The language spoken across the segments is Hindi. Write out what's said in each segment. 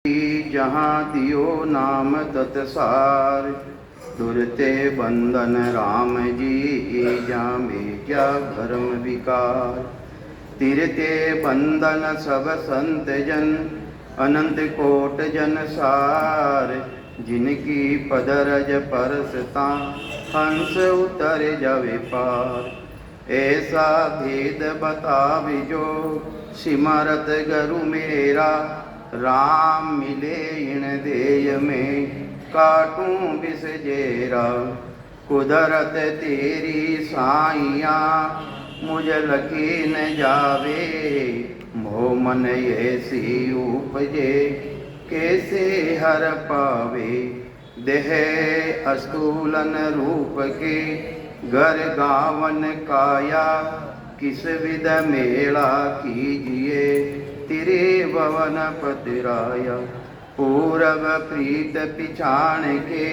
जहाँ दियो नाम तत्सार, दुरते बंधन राम जी जा मेट्या भरम विकार। तिरते बंधन सब संत जन, अनंत कोट जन सार। जिनकी पदरज परसता, हंस उतर जावे पार। ऐसा भेद बताविजो, सिमरत गुरु मेरा। राम मिले इन देय में, काटूं बिस जेरा। कुदरत तेरी साइया, मुझ लखी न जावे। मोह मन ऐसी उपजे, कैसे हर पावे। देह अस्तूलन रूप के, घर गावन काया। किस विध मेला कीजिए, तिरे भवन पतिराया। पूरब प्रीत पिछाण के,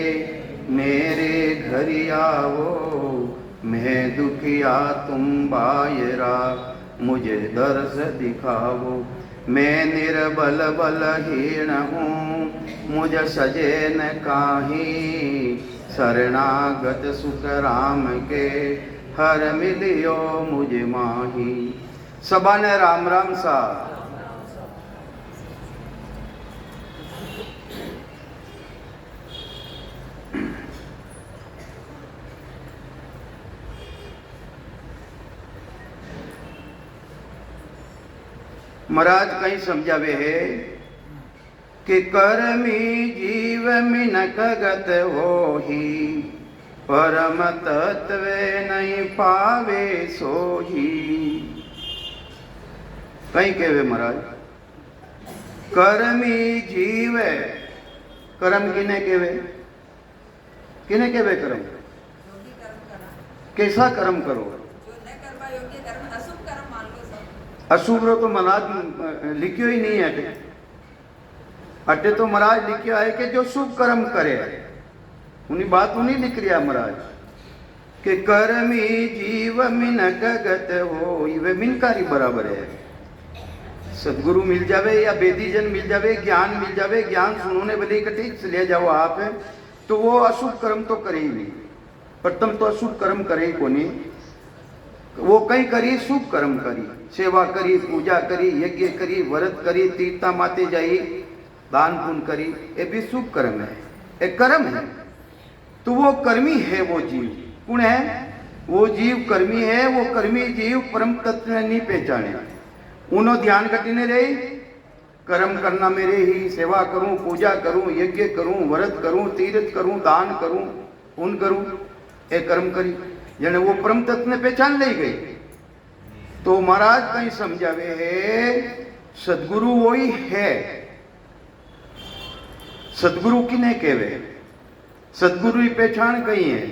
मेरे घर आओ। मैं दुखिया तुम बायरा, मुझे दर्श दिखाओ। मैं निर्बल बलहीन हूँ, मुझ सजे न काहीं। शरणागत सुख राम के, हर मिलियो मुझ माही। सबा ने राम राम सा। महाराज कहीं समझावे है कि कर्मी जीव मिनक गत होही, परम तत्व नहीं पावे सोही। कहीं कहवे महाराज, कर्मी जीव, कर्म किने कहवे? किने कहवे कर्म? कैसा कर्म करो? अशुभ रो तो महाराज लिखियो ही नहीं है। अटे तो महाराज लिखियो है कि जो शुभ कर्म करे। उन्हीं बात उन्हीं लिख रिया महाराज कि कर्मी जीव मिनक गत हो। ये मिनकारी बराबर है। सदगुरु मिल जावे या वेदीजन मिल जावे, ज्ञान मिल जावे, ज्ञान सुनोने वाले इकट्ठे चले जाओ आप, तो वो अशुभ कर्म तो करे ही नहीं। प्रथम तो अशुभ कर्म करे ही को नहीं। वो कई करी, शुभ कर्म करी, सेवा करी, पूजा करी, यज्ञ करी, व्रत करी, तीर्था माते जाई, दान पुण्य करी, ये भी शुभ कर्म है, एक कर्म है। तो वो कर्मी है वो जीव। कौन है वो जीव? कर्मी है। वो कर्मी जीव परम तत्व नहीं पहचाने। उन्हों ध्यान कटीने रही, कर्म करना मेरे ही, सेवा करूं, पूजा करूं, यज्ञ करूं, व्रत करूं, तीर्थ करूं, दान करूं, पुण्य करूं, एक कर्म करी। यानी वो परम तत्व ने पहचान ले गई। तो महाराज कहीं समझावे है, सदगुरु वही है। सदगुरु किने कहवे? सदगुरु की पहचान कहीं है।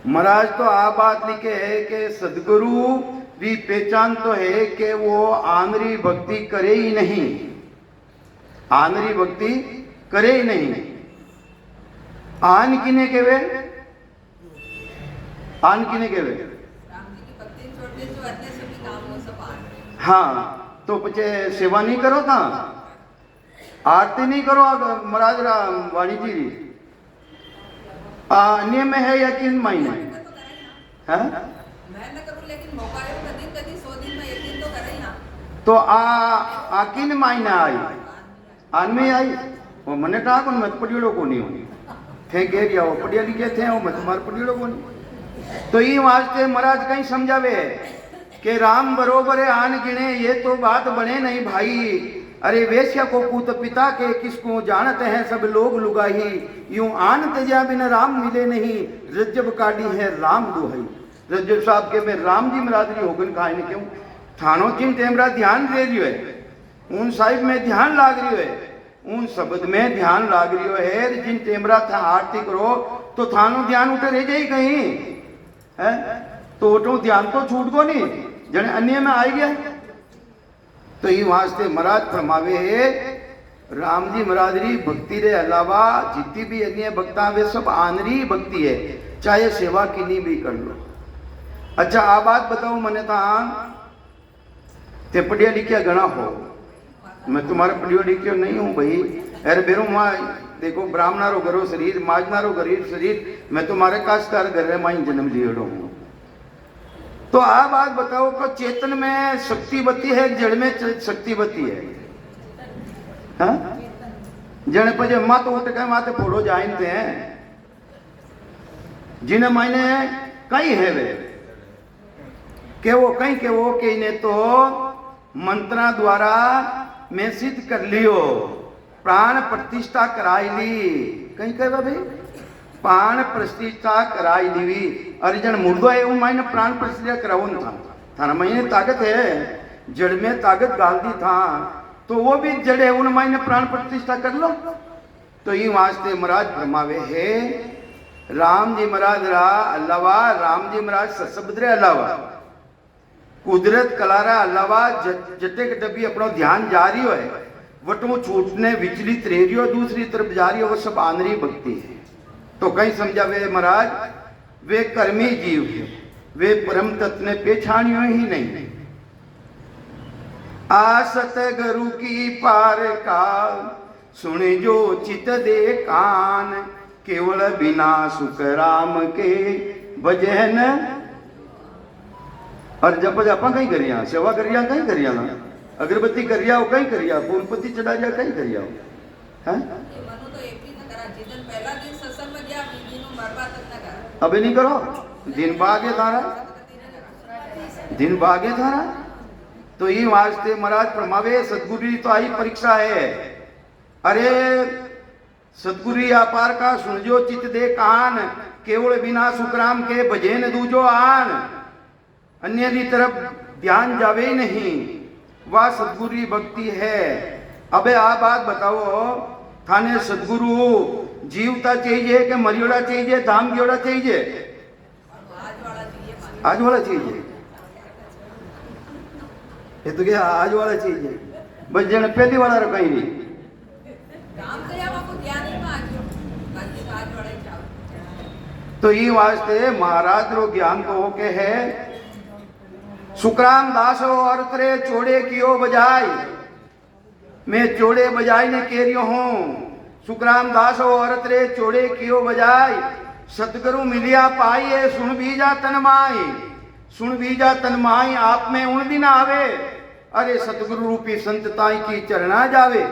महाराज तो आ बात लिखे है कि सदगुरु की पहचान तो है कि वो आंधरी भक्ति करे ही नहीं। आंधरी भक्ति करे ही नहीं। आन किने कहवे? आन किने कहवे? हाँ, तो पचे सेवा नहीं करो था, आरती नहीं करो महाराज वाणी जी। अन्य में है या किन महीने है? तो आ किन महीने आई? आन में आई। वो मने टाको मत पड़ियो को नहीं होनी थे गेरिया, वो पढ़िया लिखे थे, वो मत मार पड़ियो को नहीं। तो ये वास्ते महाराज कहीं समझावे कि राम बरोबर आन गिने, ये तो बात बने नहीं भाई। अरे वेश्या को पूत पिता के, किसको जानते हैं सब लोग लुगाही। यूं आन तजा बिन राम मिले नहीं, रज्जब काटी है राम दुहाई। रज्जब साहब के में राम जी मरादरी होगन कहा क्यों थानो चिन टेमरा ध्यान दे रही है, उन साहिब में ध्यान लाग रही है, उन शब्द में ध्यान लाग रही है। जिन टेमरा था आरती करो तो थानो ध्यान उठे रह जाए कहीं है, तो उठो ध्यान तो छूट को नहीं, जने अन्य में आई गया। तो ये वास्ते महाराज फरमावे है, राम जी महाराजरी भक्ति रे अलावा जितनी भी अन्य भक्ता वे सब आनरी भक्ति है, चाहे सेवा किनी भी कर लो। अच्छा आ बात बताऊं, मने ता ते पढ़िया लिखिया घना हो मैं तुम्हारा पढ़ियो लिखियो नहीं हूँ भाई। अरे बेरो माँ देखो ब्राह्मणारो घरो शरीर माजनारो गरीब शरीर, मैं तुम्हारे काशकार घर में जन्म लियो हूँ। तो आप बात बताओ को चेतन में शक्तिवती है, जड़ में शक्तिवती है? हाँ? जड़ पर मात उठ के माते फोड़ो जानते हैं जिन्हें मैंने कई है वे के वो कहीं के वो के इन्हें तो मंत्रा द्वारा मैं सिद्ध कर लियो, प्राण प्रतिष्ठा कराई ली। कहीं कहे भाई प्राण प्रतिष्ठा कराई ली। अर्जन मुर्दो है वो मैंने प्राण प्रतिष्ठा कराओ था, थाना मैंने ताकत है, जड़ में ताकत डाल दी था, तो वो भी जड़े उन मैंने प्राण प्रतिष्ठा कर लो। तो ये वास्ते महाराज फरमावे है राम जी महाराज रा अलावा, राम जी महाराज ससबद्रे अलावा, कुदरत कलारा अलावा जटे के डब्बी अपना ध्यान जारी हो है, वटो छूटने विचलित रह रही हो, दूसरी तरफ जा रही हो, वो सब आंधरी भक्ति है। तो कहीं समझावे महाराज वे कर्मी जीव है, वे परम तत्व ने पहचानियो ही नहीं। आसत गुरु की पार का सुने जो चित दे कान, केवल बिना सुख राम के भजन। और जब आप कहीं करिया सेवा करिया कहीं करिया ना, अगरबत्ती करिया हो कहीं करिया, फूलपत्ती चढ़ा जा कहीं करिया हो, हैं? अबे नहीं करो, दिन बागे थारा, दिन बागे थारा। तो ये वास्ते महाराज फरमावे सतगुरु तो आई परीक्षा है। अरे सतगुरु अपार का सुन जो चित दे कान, केवल बिना सुखराम के भजन दूजो आन। अन्य की तरफ ध्यान जावे ही नहीं, वह सतगुरु भक्ति है। अबे आप बात बताओ थाने सतगुरु जीवता चाहिए कि मरियोड़ा चाहिए, धाम गियोड़ा चाहिए? आज वाला चाहिए। ये तो क्या आज वाला चाहिए, बस जन पहली वाला रखा ही नहीं। तो ये वास्ते महाराज रो ज्ञान को होके है सुखराम दासो और तेरे चोड़े कियो बजाई, मैं चोड़े बजाई ने कह रही हूं। सुखराम दासो और तेरे चोड़े कियो बजाई, सतगुरु मिलिया पाइए सुन बीजा तनमाई, सुन बीजा तनमाई आप में उन दिन आवे। अरे सतगुरु रूपी संतताई की चरना जावे,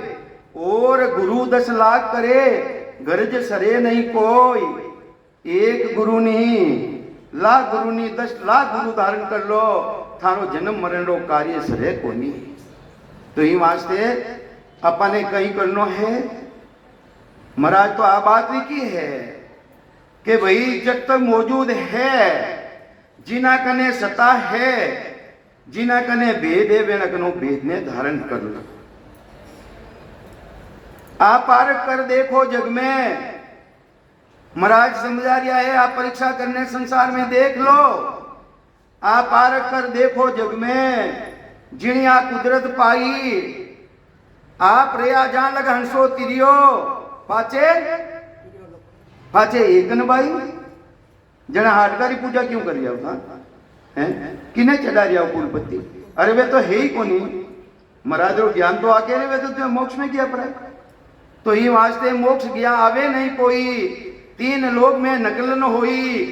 और गुरु 10 लाख करे गरज सरे नहीं कोई। एक गुरु नहीं लाख गुरु नहीं 10 लाख गुरु धारण कर लो, थारो जन्म मरण रो कार्य सरे को नहीं। तो ही वास्ते अपने कहीं करनो है। महाराज तो आ बात लिखी है कि भाई जब तक मौजूद है, जिना कने सता है, जिना कने भेद है, वे कनो भेद ने धारण कर लो। आप पारख कर देखो जग में, महाराज समझा रिया है, आप परीक्षा करने संसार में देख लो। आप पारख कर देखो जग में, जिनिया कुदरत पाई, आप रेया जान लग हंसो तिरियो, पाचे पाचे एक न भाई जना हाटकारी पूजा क्यों कर रिया था, हैं? किने चढ़ा रिया फूलपत्ती? अरे वे तो है ही कोनी, महाराज रो ज्ञान तो आके वे तो मोक्ष में गया पर। तो ये वास्ते मोक्ष गया आवे नहीं कोई, 3 लोक में नकलन होई,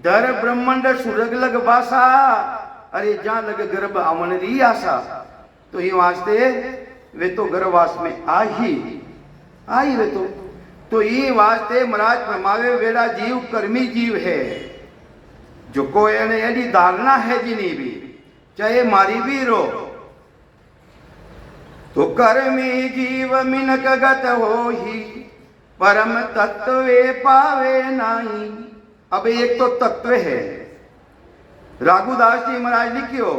दर ब्रह्मांड सुरग लग बासा, अरे जहां लग गर्भ आवन री आशा। तो ये वास्ते वे तो गर्भवास में आई वे तो ये वास्ते महाराज फरमावे वेड़ा जीव कर्मी जीव है, जो को एडी धारणा है जिनी भी चाहे मारी भी रो। तो कर्मी जीव मिनक गत हो ही, परम तत्वे पावे नाही। अब एक तो तत्व है, राघुदास जी महाराज लिखियो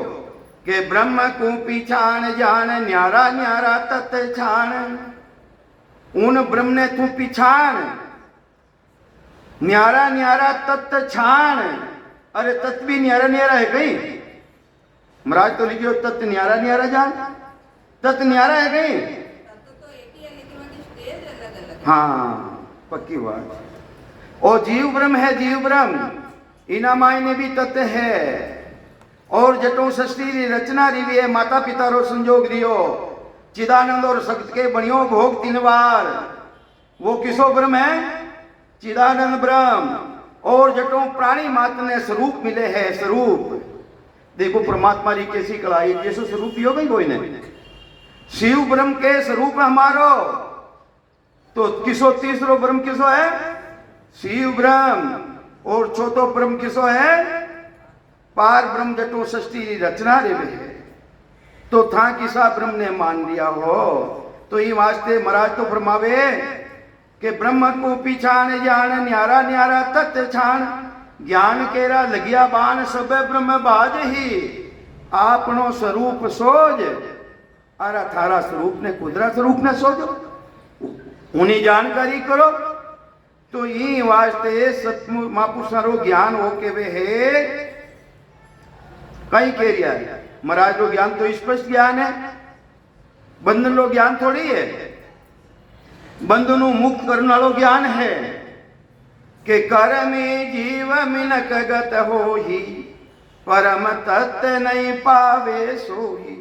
कि ब्रह्म को पिछाण जान, न्यारा न्यारा तत्व छाण। उन ब्रह्म ने तू पिछाण, न्यारा न्यारा तत्व छाण। अरे तत्व भी न्यारा न्यारा है कहीं? महाराज तो लिखियो तत्व न्यारा न्यारा जान, तत्व न्यारा है कहीं? हाँ पक्की बात। और जीव ब्रह्म है, जीव ब्रह्म इना मायने भी तत्व है। और जटों सृष्टि री रचना री है, माता पिता रो संजोग रियो, चिदानंद और सत्य के बनियो भोग 3 बार। वो किसो ब्रह्म है? चिदानंद ब्रह्म। और जटों प्राणी मात्र ने स्वरूप मिले है, स्वरूप। देखो परमात्मा री कैसी कलाई, जैसे स्वरूप ही हो गई कोई ने। शिव ब्रह्म के स्वरूप हमारो, तो किसो तीसरो ब्रह्म किसो है? शिव ब्रह्म। और चौथो ब्रह्म किसो है? पार ब्रह्म जटो सृष्टि रचना रे है। तो था किसा ब्रह्म ने मान लिया हो। तो ये वास्ते महाराज तो फरमावे कि ब्रह्म को पिछाण जान, न्यारा न्यारा तत्व छाण, ज्ञान केरा लगिया बाण, सब ब्रह्म बाज ही, आपनो स्वरूप सोज। अरे थारा स्वरूप ने कुदरा स्वरूप ने सोजो, उन्हीं जानकारी करो। तो ये वास्ते सतमुख महापुरुषारो ज्ञान हो के वे है कई कह रिया है। महाराज रो ज्ञान तो स्पष्ट ज्ञान है, बंधन लो ज्ञान थोड़ी है। बंधनु मुक्त करने वालों ज्ञान है कि कर में जीव मिनक गत हो ही, परम तत्व नहीं पावे सोही।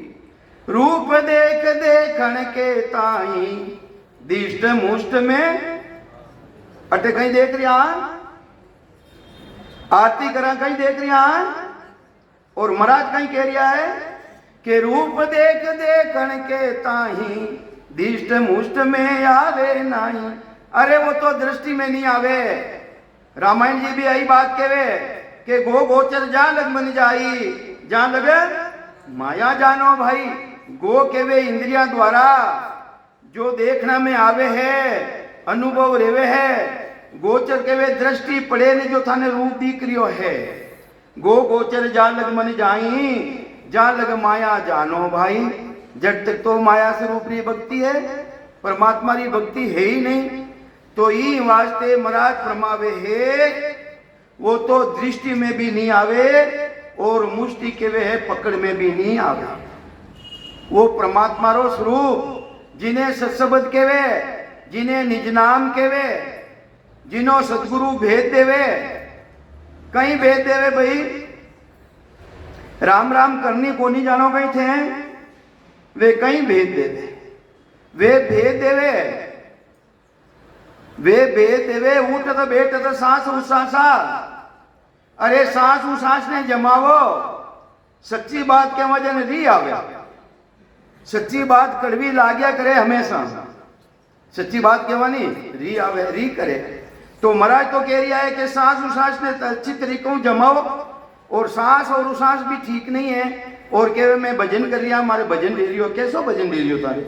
रूप देख देखण के ताई, दिष्ट मुष्ट में अटे कहीं देख रिया, आरती करा कहीं देख रिया। और महाराज कहीं कह रिया है कि रूप देख देखण के ताही, दिष्ट मुष्ट में आवे नहीं। अरे वो तो दृष्टि में नहीं आवे। रामायण जी भी यही बात कहे कि गो गोचर जा लग मन जाई, जा लगे माया जानो भाई। गो केवे इंद्रिया द्वारा जो देखना में आवे है, अनुभव रेवे है। गोचर केवे दृष्टि पड़े ने जो थाने रूप दिख रियो है। गो गोचर जा लग मन जाई, जा लग माया जानो भाई। जब तक तो माया स्वरूप री भक्ति है, परमात्मा री भक्ति है ही नहीं। तो ई वास्ते महाराज फरमावे है वो तो दृष्टि में भी नहीं आवे और मुष्टि के वे है पकड़ में भी नहीं आवे। वो परमात्मा रो स्वरूप जिन्हें सत्सबद के वे, जिन्हें निज नाम के वे, जिन्हों सतगुरु भेद देवे। कहीं भेद देवे भाई, राम राम करनी को नहीं जानो कहीं थे, वे कहीं भेद देवे। वे भेद देवे, वे भेद देवे। उठ तो बैठ तो सांस उसासा। अरे सांस उसास ने जमावो। सच्ची बात के वजन री आवे। सच्ची बात कड़वी लाग्या करे हमेशा। सच्ची बात कहवानी री आवे, री करे। तो महाराज तो कह रहा है कि सांस उसास ने अच्छी तरीकों जमाओ। और सांस और उसास भी ठीक नहीं है। और कहे मैं भजन कर लिया, हमारे भजन ले रियो। कैसो भजन ले रियो तारे?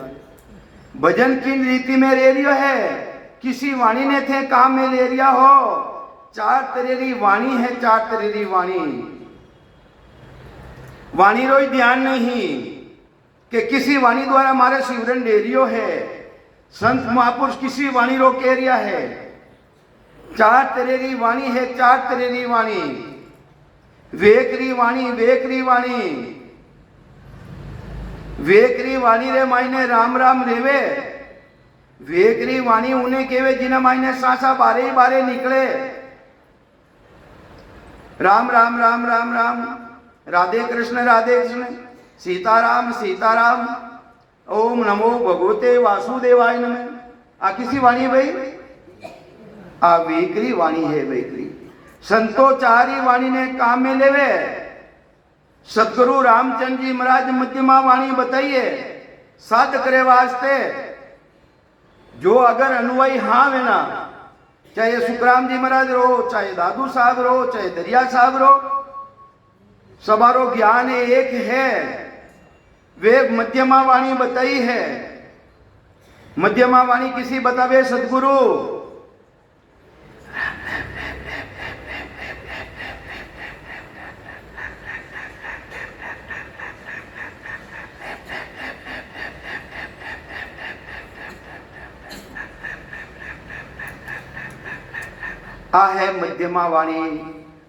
भजन किन रीति में ले रियो है? किसी वाणी ने थे काम में ले रिया हो। 4 तेरी वाणी है, 4 तेरी वाणी। वाणी रो ध्यान नहीं कि किसी वाणी द्वारा हमारे शिवरण ले रियो है। संत महापुरुष किसी वाणी रो कह रिया है। 4 तेरी वाणी है, 4 तेरी वाणी। वेकरी वाणी, वेकरी वाणी। वेकरी वाणी रे मायने राम राम रेवे। वेकरी वाणी उन्हें केवे जिन्हें मायने सांसा बारे ही बारे निकले। राम राम राम राम राम, राधे कृष्ण राधे कृष्ण, सीताराम सीताराम, ओम नमो भगवते वासुदेवाय नमः। आ किसी वाणी है भाई? आ वेकरी वाणी है। वेकरी संतो 4 ही वाणी ने काम में लेवे। सतगुरु रामचंद्र जी महाराज मध्यमा वाणी बताइए साध करे वास्ते। जो अगर अनुयायी हाँ वे ना, चाहे सुखराम जी महाराज रो, चाहे दादू साहब रो, चाहे दरिया साहब रो, सबारो ज्ञान एक है। वे मध्यमा वाणी बताई है। मध्यमा वाणी किसी बतावे सतगुरु। आ है मध्यमा वाणी।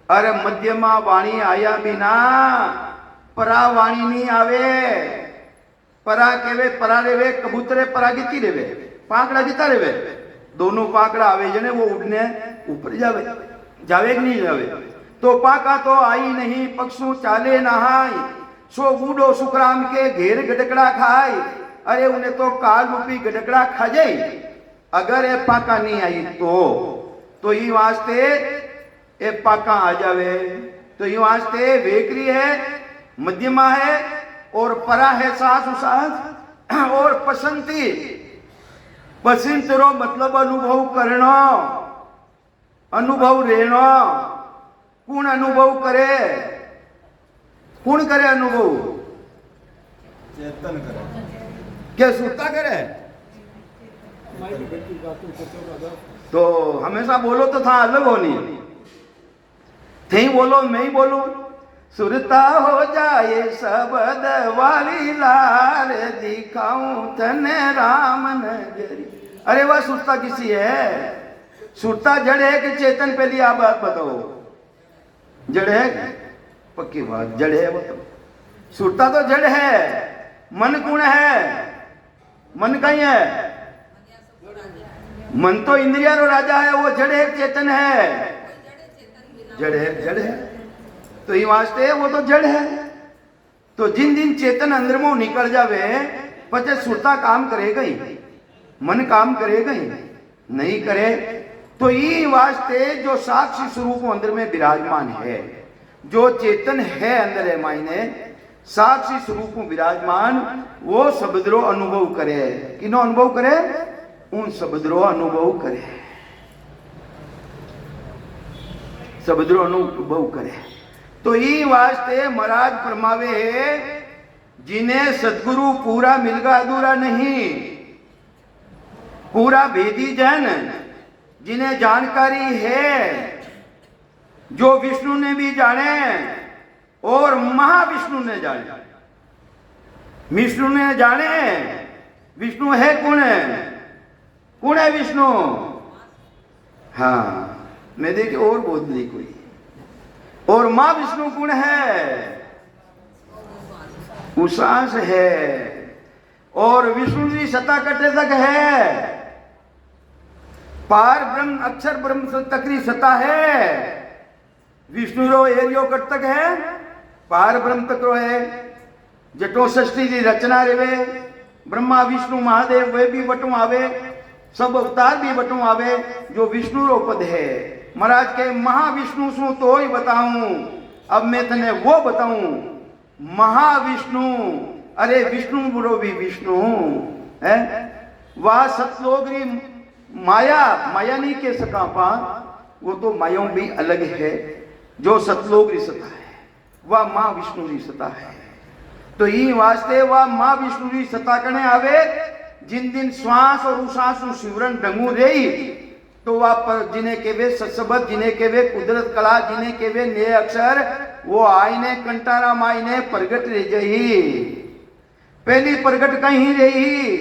अरे मध्यमा वाणी आया बिना परा वाणी नहीं आवे। परा केवे परा रेवे, कबूतरे परा गीती रेवे, पाकड़ा गीता रेवे। दोनों पाकड़ा आवे जने वो उड़ने ऊपर जावे, जावे कि नहीं जावे? तो पाका तो आई नहीं, पक्षु चाले नहाई, सो बूढ़ो सुखराम के घेर गटकड़ा खाई। अरे उन्हें तो काल रूपी गडकड़ा खा जाई अगर ये पाका नहीं आई तो ये वास्ते ये पाका आ जावे। तो ये वास्ते वेकरी है, मध्यमा है और परा है सास उसास और पसंती। पसंद रो मतलब अनुभव करना, अनुभव रहना। कौन अनुभव करे? कौन करे अनुभव? चेतन करे। क्या सुरता करे? तो हमेशा बोलो तो था अलग होनी, थे बोलो मैं ही बोलूं। सुरता हो जाए शब्द वाली लाल दिखाऊं तने राम नजरी। अरे वह सुरता किसी है? सुरता जड़ है कि चेतन? पहली आप बात बताओ। जड़ है? पक्की बात जड़ है। वो तो सुरता तो जड़ है। मन कौन है? मन कहीं है? मन तो इंद्रिया रो राजा है। वो जड़ है चेतन है? जड़ है, जड़ है। तो ये वास्ते वो तो जड़ है। तो जिन दिन चेतन अंदर में निकल जावे पचे सुरता काम करेगा ही, मन काम करेगा ही नहीं करे। तो ये वास्ते जो साक्षी स्वरूप अंदर में विराजमान है, जो चेतन है अंदर है मायने साक्षी स्वरूप में विराजमान, वो शब्दरो अनुभव करे। किनो अनुभव करे? उन शब्दरो अनुभव करे, शब्दरो अनुभव करे। तो ये वास्ते महाराज फरमावे जिन्हें सदगुरु पूरा मिलगा अधूरा नहीं। पूरा भेदी जन जिन्हें जानकारी है, जो विष्णु ने भी जाने और महाविष्णु ने जाने। विष्णु ने जाने, विष्णु है कौन है? कौन है विष्णु? हाँ मैं देखे और बोल दी कोई। और मां विष्णु कौन है? उसास है। और विष्णु जी सता कटे तक है। पार ब्रह्म अक्षर ब्रह्म तकरी सता है। विष्णु रो एरियो कट तक है, पार ब्रह्म तक रो है। जटो षष्ठी की रचना रेवे, ब्रह्मा विष्णु महादेव वे भी बटू आवे, सब अवतार भी बटू आवे, जो विष्णु रो पद है। महाराज के महाविष्णु सु तो ही बताऊं, अब मैं तने वो बताऊं महाविष्णु। अरे विष्णु बुरो भी विष्णु है। वह सतलोगरी माया, माया नहीं कह सका पा, वो तो मायाओं भी अलग है। जो सतलोक सता है वह मां विष्णु की सता है। तो ये वास्ते वह मां विष्णु की सता करने आवे। जिन दिन श्वास और उश्वास शिवरण डंगू रही, तो वह पर जिन्हें केवे सत्सबद, जिन्हें केवे कुदरत कला, जिन्हें केवे ने अक्षर, वो आईने कंटारा माईने प्रगट रह जही। पहली प्रगट कहीं रही,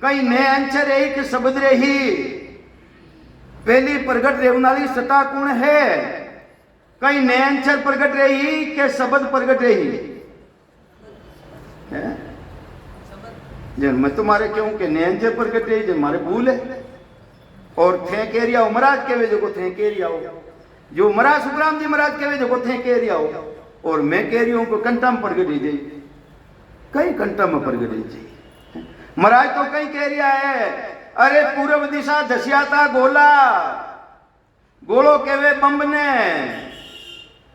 कहीं ने अंचर रही कि शब्द रही। पहली प्रगट रेवनाली सता कौन है? कहीं ने अंचर प्रगट रही के शब्द प्रगट रही है? जन मैं तुम्हारे क्यों के ने अंचर प्रगट रही, जन मारे भूल है। और थे केरिया हो महाराज केवे जो थे केरिया हो, जो महाराज सुखराम जी महाराज केवे जो थे केरिया हो, और मैं कह रही हूं को कंटा में प्रगट ही जाइए, कहीं कंटा में प्रगट ही जाइए। महाराज तो कहीं कह रिया है, अरे पूर्व दिशा धसियाता गोला, गोलो केवे बम्ब ने,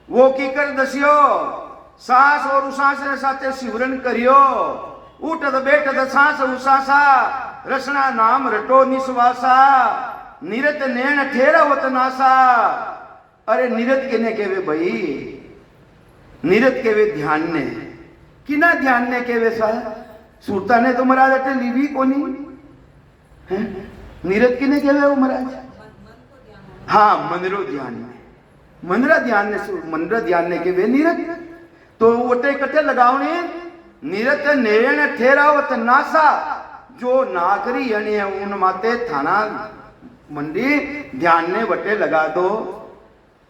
वो की कर दसियो, सांस और उसास साथे सिवरण करियो, उठत बैठत सांस उसासा, रसना नाम रटो निस्वासा, निरत नैन ठेरावत नासा। अरे निरत केने केवे भाई? निरत केवे ध्यान ने, किना ध्यान ने केवे सा? सुरता ने तो महाराज अटे लीवी कोनी है। निरत किने केवे वो महाराज? हाँ मनरो ध्यान ने, मनरा ध्यान ने, मनरा ध्यान ने केवे निरत। तो वटे कटे लगावने निरत नैन ठेरावत नासा, जो नागरी यानी उन माते थाना मंडी ध्यान ने वटे लगा दो।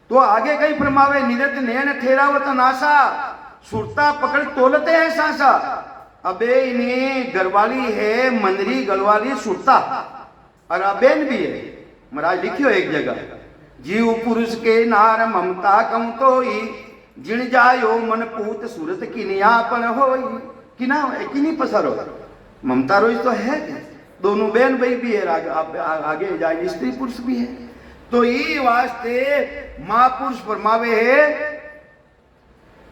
तो आगे कहीं फरमावे निरत नैन ठेरावत नासा, सुरता पकड़ तोलते हैं सांसा। अबे इन्हें गरवाली है मंदरी गलवाली सुरता, और अबेन भी है। महाराज लिखियो एक जगह, जीव पुरुष के नार ममता कम तोई, जिण जायो मन पूत सूरत किनियापन होई। किना किनी पसरो ममता रोज तो है क्या? दोनों बहन भाई भी है, आगे जाए स्त्री पुरुष भी है। तो ये वास्ते महापुरुष फरमावे है,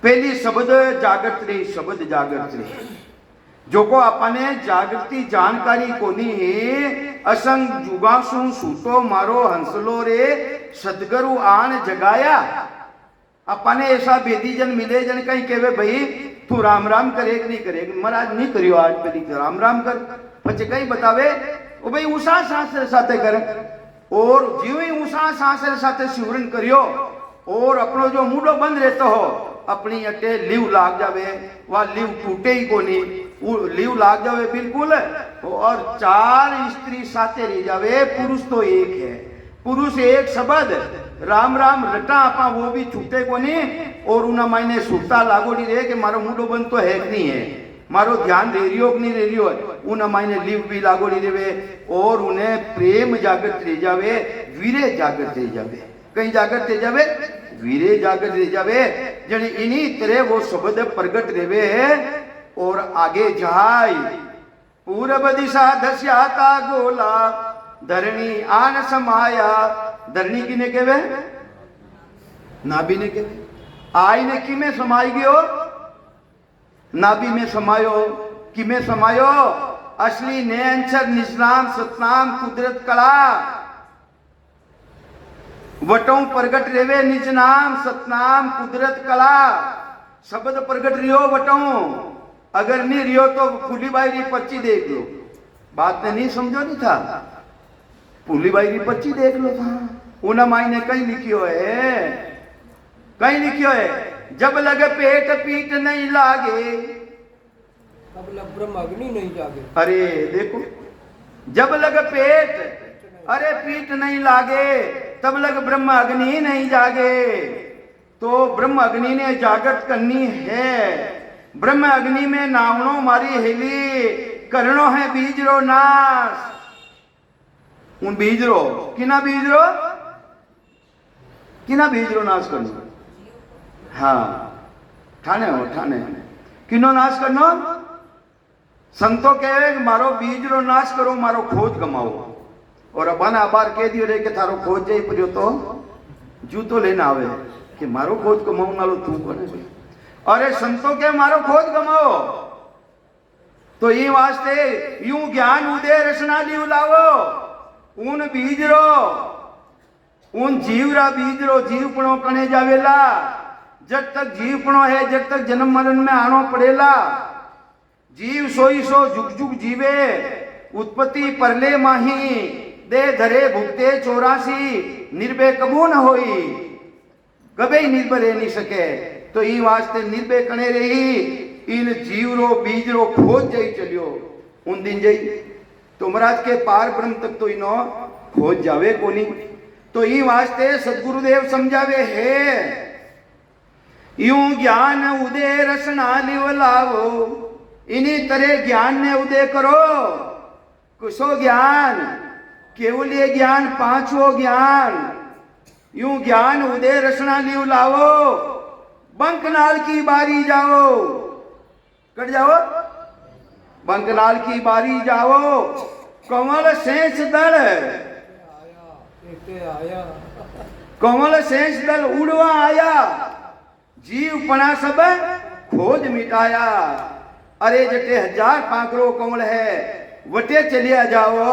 पहली शब्द जागृत रही, शब्द जागृत रही। जो को अपने जागृति जानकारी कोनी है, असंग जुगासु सूतो मारो हंसलो रे सदगुरु आन जगाया। अपने ऐसा बेदी जन मिले जन कहीं कहे भाई तू राम राम करे कि नहीं करे, महाराज नहीं करियो आज पहली राम राम कर, पचे कहीं बतावे ओ भाई उषा शास्त्र साथे करे, और जीव ही उषा शास्त्र साथे सिमरन करियो, और अपनो जो मुंडो बंद रहता हो अपनी अटे लीव लाग जावे, वह लीव टूटे ही को नहीं, लीव लाग जावे बिल्कुल, और 4 स्त्री साथे रह जावे, पुरुष तो एक है, पुरुष एक शब्द राम राम रटा आपा वो भी छूटे को नहीं, और उन्हें मायने सुरता लागोड़ी रहे कि मारो मुंडो बंद तो है कि नहीं है, मारो ध्यान दे रियो कि नहीं दे रियो, उन्हें मायने लीव भी लागोड़ी रहे, और उन्हें प्रेम जागृत रह जावे, वीरे जागृत रह जावे, कहीं जागृत रह जावे, वीरे जागृत रह जावे, जन इन्हीं तरह वो शब्द प्रगट रेवे है। और आगे जाय पूर्व दिशा दस्याता गोला धरणी आन समाया, धरणी किने केवे, नाभि ने केवे, आई ने किमे समाई गयो, नाभि में समायो, किमे समायो, असली नैनचर निजनाम सतनाम कुदरत कला, वटों प्रगट रेवे निज नाम सतनाम कुदरत कला, शब्द प्रगट रियो वटों, अगर नहीं रियो तो फूली बाई री पर्ची देख लो, बात ने नहीं समझो नहीं था, फूली बाई री पर्ची देख लो था, उन मायने कहीं लिखियो है, कहीं लिखियो है, जब लगे पेट पीट नहीं लागे, तब लग ब्रह्म अग्नि नहीं जागे। अरे देखो, जब लग पेट अरे पीट नहीं लागे, तब लग ब्रह्म अग्नि नहीं जागे। तो ब्रह्म अग्नि ने जागृत करनी है, ब्रह्म अग्नि में नावणो मारी हेली, करनो है बीजरो नाश, उन बीजरो किना बीजरो, किना बीजरो नाश करनो, हाँ ठाने हो ठाने, किनो नाश करनो, संतो कहे मारो बीजरो नाश करो, मारो खोज गमाओ, और अबाना अबार कह दियो रे कि थारो खोज जाई पर्यो तो जूतो लेना आवे कि मारो खोज गमाओ नालो तू कोने भाई, अरे संतो के मारो खोज गमाओ। तो ये वास्ते यूं ज्ञान उदय रसना ली लावो, उन बीजरो, उन जीवरा बीजरो, जीवपणो कने जावेला, जब तक जीवपणो है जब तक जन्म मरण में आनो पड़ेला, जीव सोई सो जुग जुग जीवे, उत्पत्ति परले माही, दे धरे भुगते 84, निर्भय कबू न होई, कभी निर्भय रह नहीं सके। तो ई वास्ते निर्भय कने रही, इन जीवरो बीजरो खोज जाई चलियो, उन दिन जाई तो महाराज के पार ब्रह्म तक तो इनो खोज जावे कोनी। तो ई वास्ते सदगुरुदेव समझावे है, यूं ज्ञान उदय रसना लिव लावो, इन्हीं तरह ज्ञान ने उदय करो, कुशो ज्ञान, केवलीय ज्ञान, पांचवो ज्ञान, यूं ज्ञान उदय रसना लिव लावो, बंकनाल की बारी जाओ, कट जाओ, बंकनाल की बारी जाओ, कमल शेष दल आया, कमल शेष दल उड़वा आया, जीव पना सब खोज मिटाया, अरे जटे 1000 पाकरो कमल है, वटे चलिया जाओ,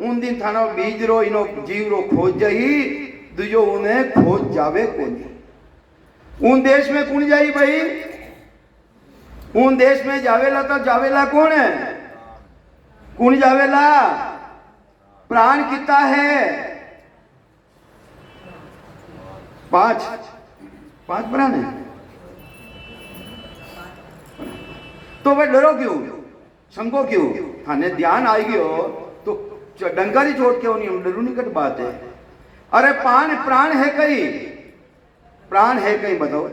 उन दिन थानो बीजरो इनो जीवरो खोज जाई, दुजो उन्हें खोज जावे कोनी। उन देश में कौन जाई भाई, उन देश में जावेला तो जावेला कौन है, कौन जावेला, प्राण कितना है, 5 प्राण है, तो वह डरो क्यों, संको क्यों, थाने ध्यान आई गयो तो डंकारी छोड़ के उन्हें डरू निकट बात है। अरे प्राण है कहीं, प्राण है कहीं बताओ,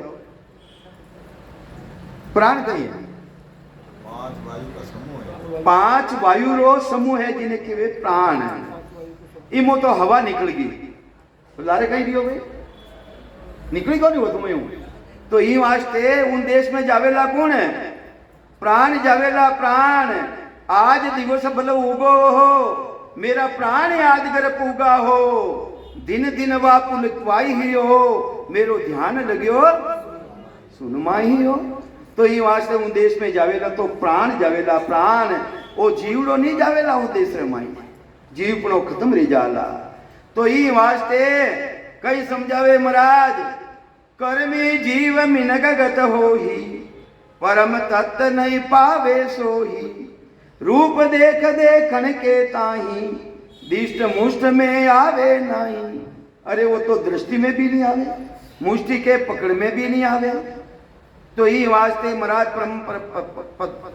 प्राण कहीं है, 5 वायु का समूह है, 5 वायु रो समूह है जिन्हें के प्राण है। इमो तो हवा निकल गई, लारे कहीं दियो भाई, निकली कौन हो तुम्हें यूं। तो ई वास्ते उन देश में जावेला कौन है, प्राण जावेला, प्राण आज दिवस बल उगो हो, मेरा प्राण याद कर पूगा हो, दिन दिन वा पुलवाई ही हो, मेरो ध्यान लग्यो सुनमा ही हो। तो ये वास्ते उन देश में जावेला तो प्राण जावेला, प्राण ओ जीवड़ो नहीं जावेला उन देश रे माई, जीवपणो खत्म रही जाला। तो ये वास्ते कई समझावे महाराज, कर्मी जीव मिनक गत हो ही, परम तत्व नहीं पावे सोही, रूप देख देखन के ताही, दिष्ट मुष्ट में आवे नहीं। अरे वो तो दृष्टि में भी नहीं आवे, मुष्टि के पकड़ में भी नहीं आवे। तो ये वास्ते महाराज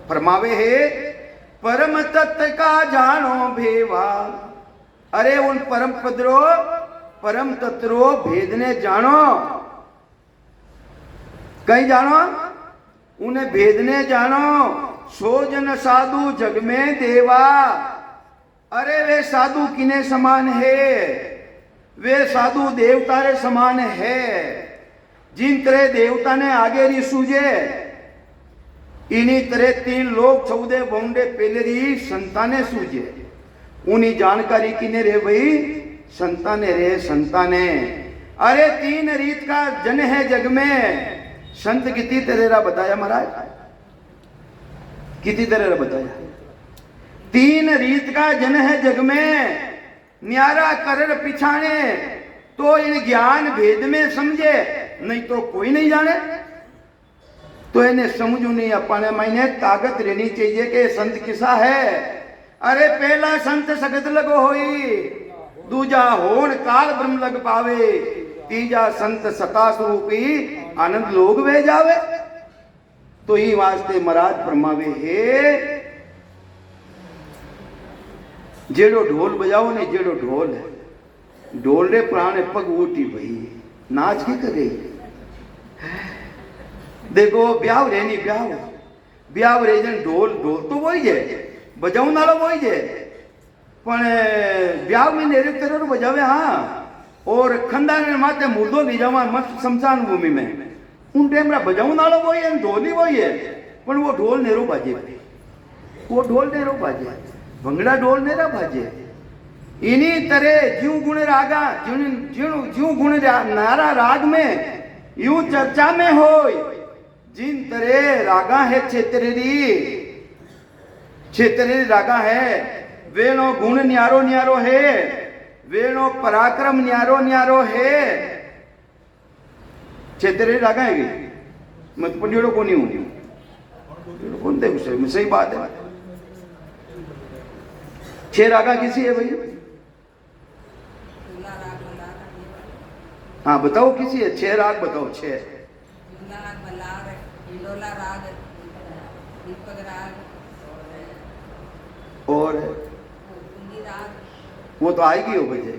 फरमावे है, परम तत्व का जानो भेवा। अरे उन परम पदरो परम तत्रो भेद ने जानो, कहीं जानो, उन्हें भेद ने जानो। सो जन साधु जग में देवा। अरे वे साधु किने समान है, वे साधु देवता रे समान है। जिन तरह देवता ने आगे री सूझे, इन्हीं तरह 3 लोग 14 बोंडे पहले री संताने सूझे। उन्हीं जानकारी किने रे भाई, संताने रे संताने। अरे 3 रीत का जन है जग में। संत कितनी तरह बताया महाराज, कितनी तरह बताया। 3 रीत का जन है जग में, न्यारा करर पिछाने, तो इन ज्ञान भेद में समझे, नहीं तो कोई नहीं जाने। तो इन्हें समझू नहीं, अपने मायने ताकत रहनी चाहिए कि संत किसा है। अरे पहला संत सगत लगो होई, दूजा होन काल ब्रह्म लग पावे, तीजा संत सता स्वरूपी आनंद लोग वे जावे। तो ये वास्ते महाराज फरमावे है, जेड़ो ढोल बजाओ ने, जेड़ो ढोल है, ढोल रे प्राण पग ऊटी भई, नाच की करे। देखो ब्याह रे नहीं, ब्याह रे जन ढोल तो वही है, बजाऊ नालो वही है, पण ब्याह में नेरे तरह बजावे। हाँ, और खंदाने माते मुर्दो ले जावा मस्त शमशान भूमि में, उन टाइम बजाऊ नालो वही है, ढोल ही वही है, पण वो ढोल नेरो बाजे, वो ढोल नेरो बाजे, भंगड़ा ढोल नेरा बाजे। इन्हीं तरह ज्यू गुण रागा, ज्यू गुण नारा राग में यूं चर्चा में हो। जिन तरह रागा है क्षेत्रेरी रागा है, वेणो गुण न्यारो न्यारो है, वेणो पराक्रम न्यारो न्यारो है। क्षेत्रेरी रागा है मत पंडियों को नहीं हूं, कौन दे उसे, सही बात है। 6 रागा किसी है भैया? हाँ बताओ किसी है? 6 राग बताओ। 6 और वो तो आएगी हो बजे।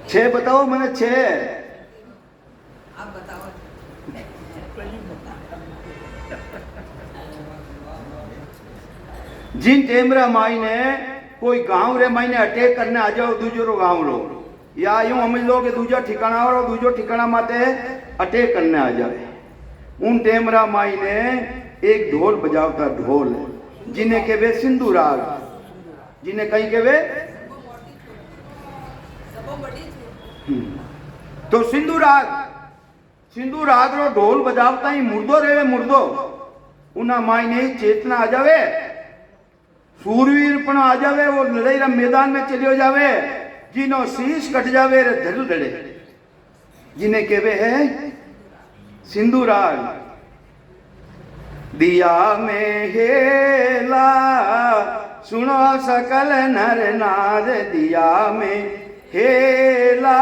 6 बताओ मैंने 6। आप बताओ। जिन टेमरा माई ने कोई गांव रे माई ने अटैक करने आ जाओ, दूसरो गांव रो, या यूं समझ लो कि दूसरा ठिकाना और दूसरो ठिकाना माते अटैक करने आ जाए। उन टेमरा माई ने एक ढोल बजावता, ढोल जिन्हें कहवे सिंधु राग, जिन्हें कहीं कहवे तो सिंधु राग रो ढोल बजावता ही मुर्दो रेवे, मुर्दो उना माई ने चेतना आ जावे, सूरवीर पण आ जावे, वो लड़ाई रा मैदान में चलियो जावे, जिनो शीश कट जावे रे धड़ धड़े, जिन्हें कहवे है सिंधु राग। दिया में हेला सुनो सकल नर नार, दिया में हेला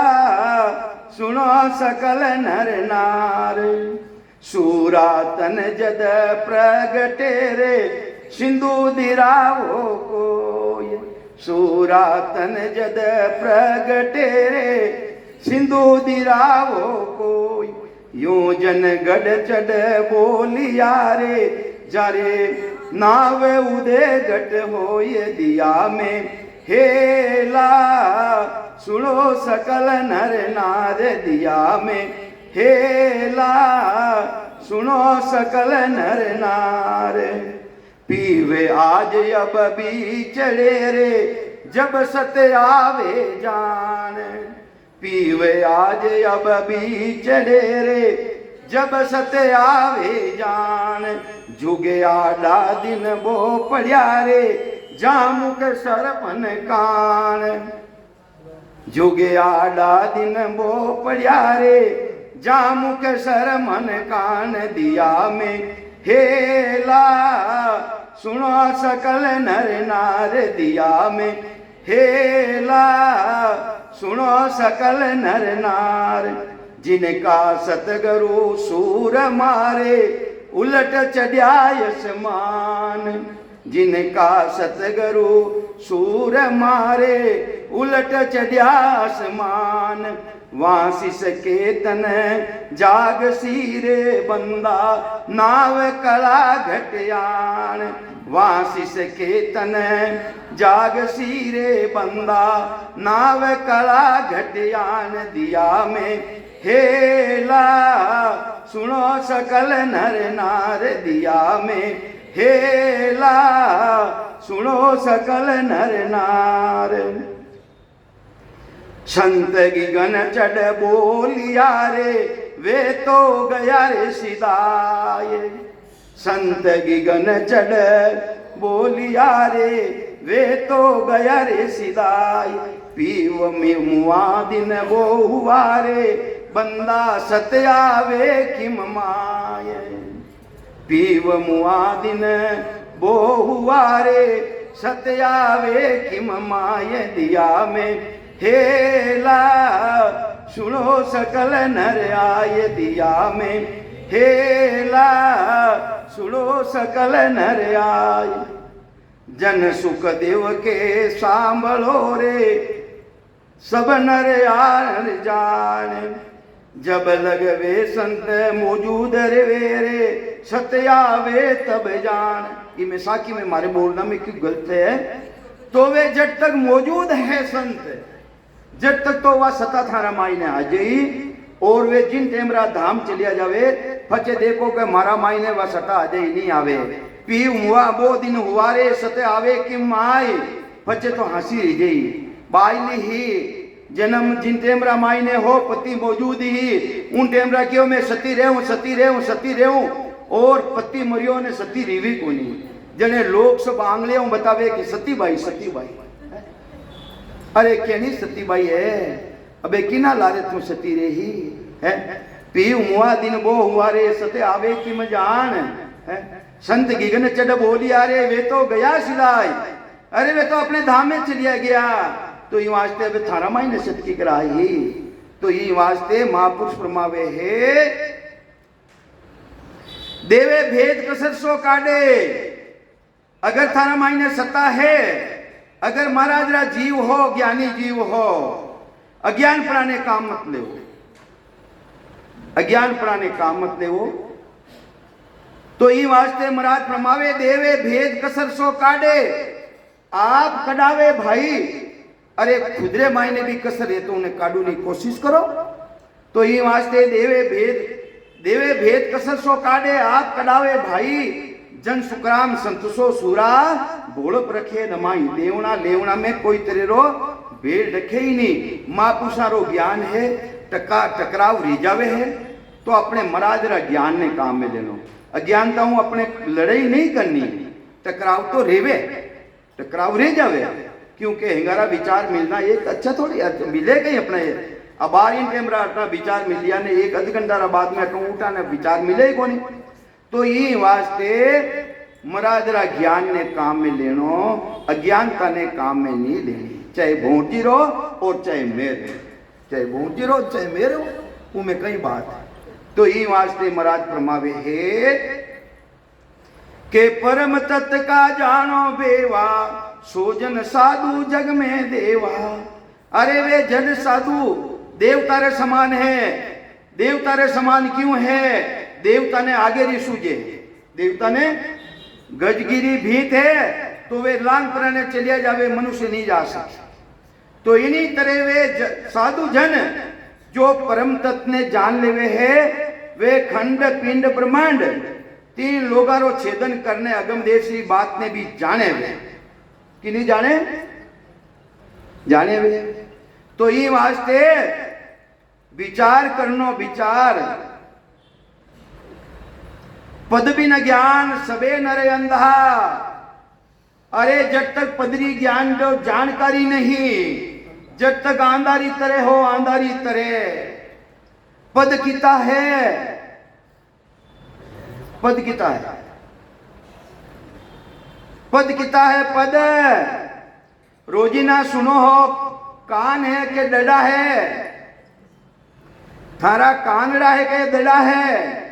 सुनो सकल नर नार, सूरा तन जद प्रगटे रे सिंधु दिरावो कोय, सूरा तन जद प्रगटे रे सिंधु दिरावो कोय, यूं जन गढ़ चढ़ बोलिया रे, जारे नाव उदे गट होय, दिया में हेला सुनो सकल नर नार, दिया में हेला सुनो सकल नर नार, पीवे आज अब भी चले रे जब सत्य आवे जान, पीवे आज अब भी चले रे जब सत्य आवे जान, जुगे आडा दिन वो पड़िया रे जामुक सरपन कान, जुगे आडा दिन वो पड़िया रे जामुक सरमन कान, दिया में हेला सुनो सकल नर नार, दिया में हेला सुनो सकल नर नार, जिनका सतगुरु सूर मारे उलट चढ़िया आसमान, जिनका सतगुरु सूर मारे उलट चढ़िया आसमान, वासिस के तन जाग सीरे बंदा नाव कला घटियान, वासिस के तन जाग सीरे बंदा नाव कला घटियान, दिया में हेला सुनो सकल नर नार, दिया में हेला सुनो सकल नर नार, संत गगन चढ़ बोलिया रे वे तो गया रे सिदाए, संत गगन चढ़ बोलिया रे वे तो गया रे सिदाए, पीव में मुआ दिन वो हुआ रे बंदा सत्यावे किम माये, पीव मुआ दिन वो हुआ रे सत्यावे किम माये, दिया में हेला सुनो सकल नर आय, दिया में हेला सुनो सकल नर आय, जन सुख देव के सांभलो रे सब नर आर जान, जब लगवे संत मौजूद रे सत्यावे तब जान, ये मैं साकी में मारे बोलना में क्यों गलत है, तो वे जब तक मौजूद है संत जब तक तो वह सता थारा मायने आ जाई, और वे जिन टेमरा धाम चलिया जावे फचे देखो के मारा मायने वह सता आ जाई नहीं आवे, पी हुआ वो दिन हुआ रे सते आवे कि माई फचे तो हंसी रह जाई, बाइली ही जन्म जिन टेमरा मायने हो पति मौजूद ही उन टेमरा क्यों मैं सती रहूं सती रहूं सती रहूं, और पति मरियो ने सती रीवी को नहीं, जने लोग सब आंगले बतावे कि सती बाई अरे क्या नहीं सती बाई है, अबे किना लारे तू सती रही है, पी हुआ दिन वो हुआ रे सते आवे कि मजान है, संत गगन चढ़ बोलिया रे वे तो गया सिलाई, अरे वे तो अपने धाम में चलिया गया, तो ये वास्ते वे थारा मायने सत की कराई, तो ये वास्ते महापुरुष फरमावे है देवे भेद कसर सो काटे, अगर थारा मायने सत्ता है, अगर महाराज रा जीव हो ज्ञानी जीव हो, अज्ञान प्राणे काम मत ले, अज्ञान प्राणे काम मत ले, तो ये वास्ते महाराज फरमावे देवे भेद कसर सो काटे, आप कडावे भाई, अरे खुदरे मायने भी कसर है तो उन्हें काटू की कोशिश करो, तो ये वास्ते देवे भेद कसर सो काटे, आप कडावे भाई, जन सुकराम संतसो सूरा बोलप रखे नमाई, देवना लेवना में कोई तेरे भेद रखे ही नहीं, महापुरुषारो ज्ञान है टकराव रिजावे है, तो अपने महाराज रा ज्ञान ने काम में ले लो, अज्ञानता हूं अपने लड़ाई नहीं करनी, टकराव तो रेवे टकराव रे जावे, क्योंकि हिंगारा विचार मिलना एक अच्छा थोड़ी मिलेगा ही अपने, अब इन टेमरा अपना विचार मिल लिया ने एक आध घंटा बाद में कहूँ उठा ने विचार मिले को नहीं, तो ये वास्ते महाराज रा ज्ञान ने काम में लेनो, अज्ञानता ने काम में नहीं लेनी, चाहे भोंटी रो और चाहे मेरे, चाहे भोंटी रो चाहे मेरे हो, उनमें कई बात है, तो ये वास्ते महाराज फरमावे है के परम तत्व का जानो बेवा, सोजन साधु जग में देवा, अरे वे जन साधु देवता रे समान है, देवता रे समान क्यों है, देवता ने आगे री सूझे, देवता ने गजगिरी भीत है तो वे लांग प्राणे चलिया जावे, मनुष्य नहीं जा सकते, तो इन्हीं तरह वे साधु जन जो परम तत्व ने जान लेवे है, वे खंड पिंड ब्रह्मांड तीन लोगारो छेदन करने अगम देशी बात ने भी जाने वे कि नहीं जाने जाने वे। तो ये वास्ते विचार करनो विचार पद बिन ज्ञान सबे नरे अंधा। अरे जब तक पदरी ज्ञान जो जानकारी नहीं, जब तक आंधारी तरह हो आंधारी तरह। पद किता है, पद किता है, पद किता है पद। रोजीना सुनो हो, कान है के डडा है, थारा कानड़ा है के डडा है।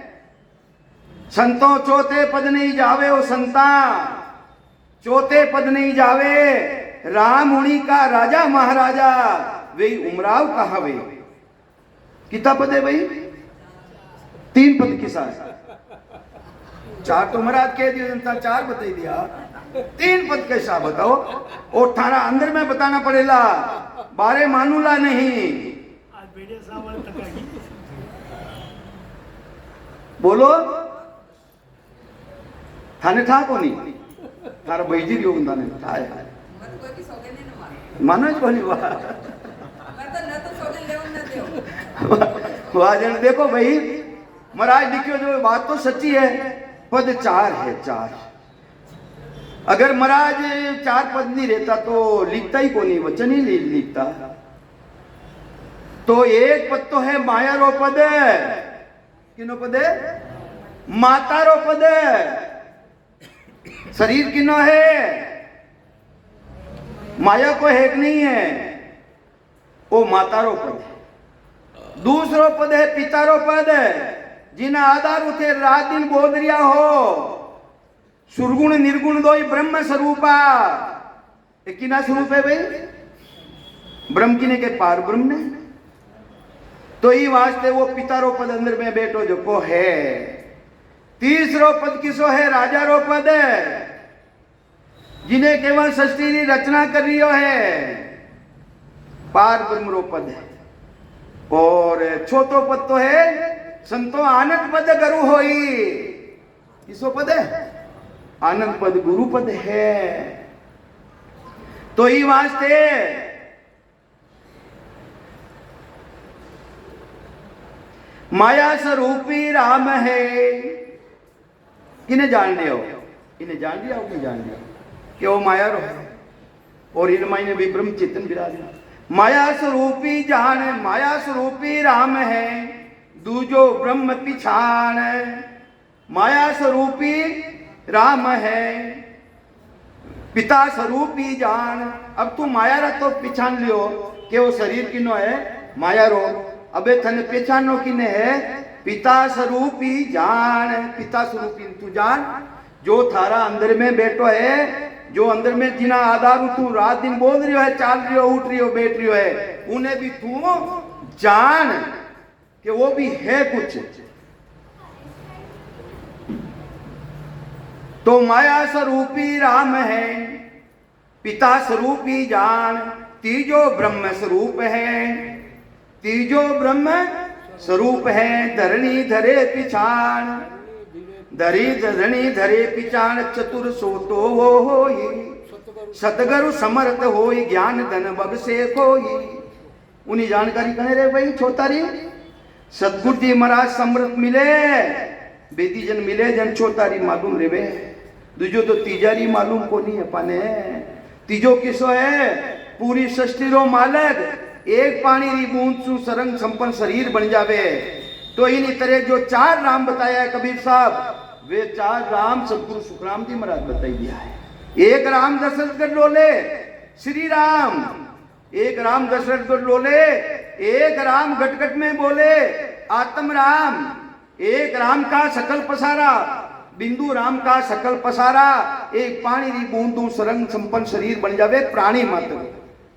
संतों चौथे पद नहीं जावे ओ संता, चौथे पद नहीं जावे। राम उनी का राजा महाराजा वे उमराव कहा वे। कितना पद है भाई? 3 पद किसा है? 4 तो महाराज कह दिया, जनता 4 बता दिया, 3 पद कैसा बताओ? और थारा अंदर में बताना पड़ेगा, बारे मानूला नहीं। बोलो थाने था को नहीं, थारा बैजी योग थाने था है मत कोई की सौगंध नहीं मानो। मानो ज कोनी वाह मैं तो न तो सौगंध लेवन न देओ। वाह जन देखो भाई, महाराज लिखियो जो बात तो सच्ची है। पद 4 है, 4। अगर महाराज 4 पद नहीं रहता तो लिखता ही कोनी, वचन ही लिखता। तो एक पद तो है माया रो पद। किनो पद है? माता रो पद। शरीर किनो है? माया को है कि नहीं है? वो माता रो पद है। दूसरो पद है पिता रो पद, जिन्हें आधार उठे रात दिन बोध रिया हो। सुरगुण निर्गुण दो ब्रह्म स्वरूपा। किना स्वरूप है भाई? ब्रह्म किने के पार ब्रह्म ने। तो ये वास्ते वो पिता रो पद अंदर में बैठो जो को है। तीसरो पद किसो है? राजा रो पद, जिन्हें केवल सृष्टि की रचना कर रही है, पार ब्रह्म रो पद है। और छोटो पद तो है संतो आनंद पद गुरु होई। किसो पद है? आनंद पद गुरु पद है। तो ये वास्ते माया स्वरूपी राम है। किने जान लिया हो? इन्हें जान लिया हो? नहीं जान लिया कि वो माया रो है और इन मायने भी ब्रह्म चेतन विराज। माया स्वरूपी जान, माया स्वरूपी राम है, दूजो ब्रह्म पिछाण। माया स्वरूपी राम है, पिता स्वरूपी जान। अब तू माया रा तो पिछान लियो कि वो शरीर किनो है? माया रो। अबे थने पहचानो किने है? पिता स्वरूपी जान। पिता स्वरूपी तू जान, जो थारा अंदर में बैठो है, जो अंदर में जिना आधार तू रात दिन बोल रही है, चाल रही हो, उठ रही हो, बैठ रही है, उन्हें भी तू जान कि वो भी है कुछ। तो माया स्वरूपी राम है, पिता स्वरूपी जान, तीजो ब्रह्म स्वरूप है। तीजो ब्रह्म स्वरूप है। धरणी धरे पिछाण, धरी धरणी धरे पिछाण, चतुर सोतो वो होई, सतगुरु समर्थ होई, ज्ञान धन बग से खोई। उन्हीं जानकारी कहे रे भाई छोतारी। सतगुरु जी महाराज समर्थ मिले, बेदी जन मिले, जन छोतारी मालूम रे वे। दूजो तो तीजारी मालूम को नहीं अपने। तीजो किसो है? पूरी सृष्टि रो मालक, एक पानी री बूंद सु सरंग संपन्न शरीर बन जावे। तो इन्हीं तरह जो 4 राम बताया है कबीर साहब, वे 4 राम सतगुरु सुखराम जी महाराज बताई दिया है। एक राम दशरथगढ़ लोले श्री राम, एक राम दशरथगढ़ लोले, एक राम घटघट में बोले आत्म राम, एक राम का सकल पसारा, बिंदु राम का सकल पसारा, एक पानी री बूंदू सरंग संपन्न शरीर बन जावे प्राणी मात्र।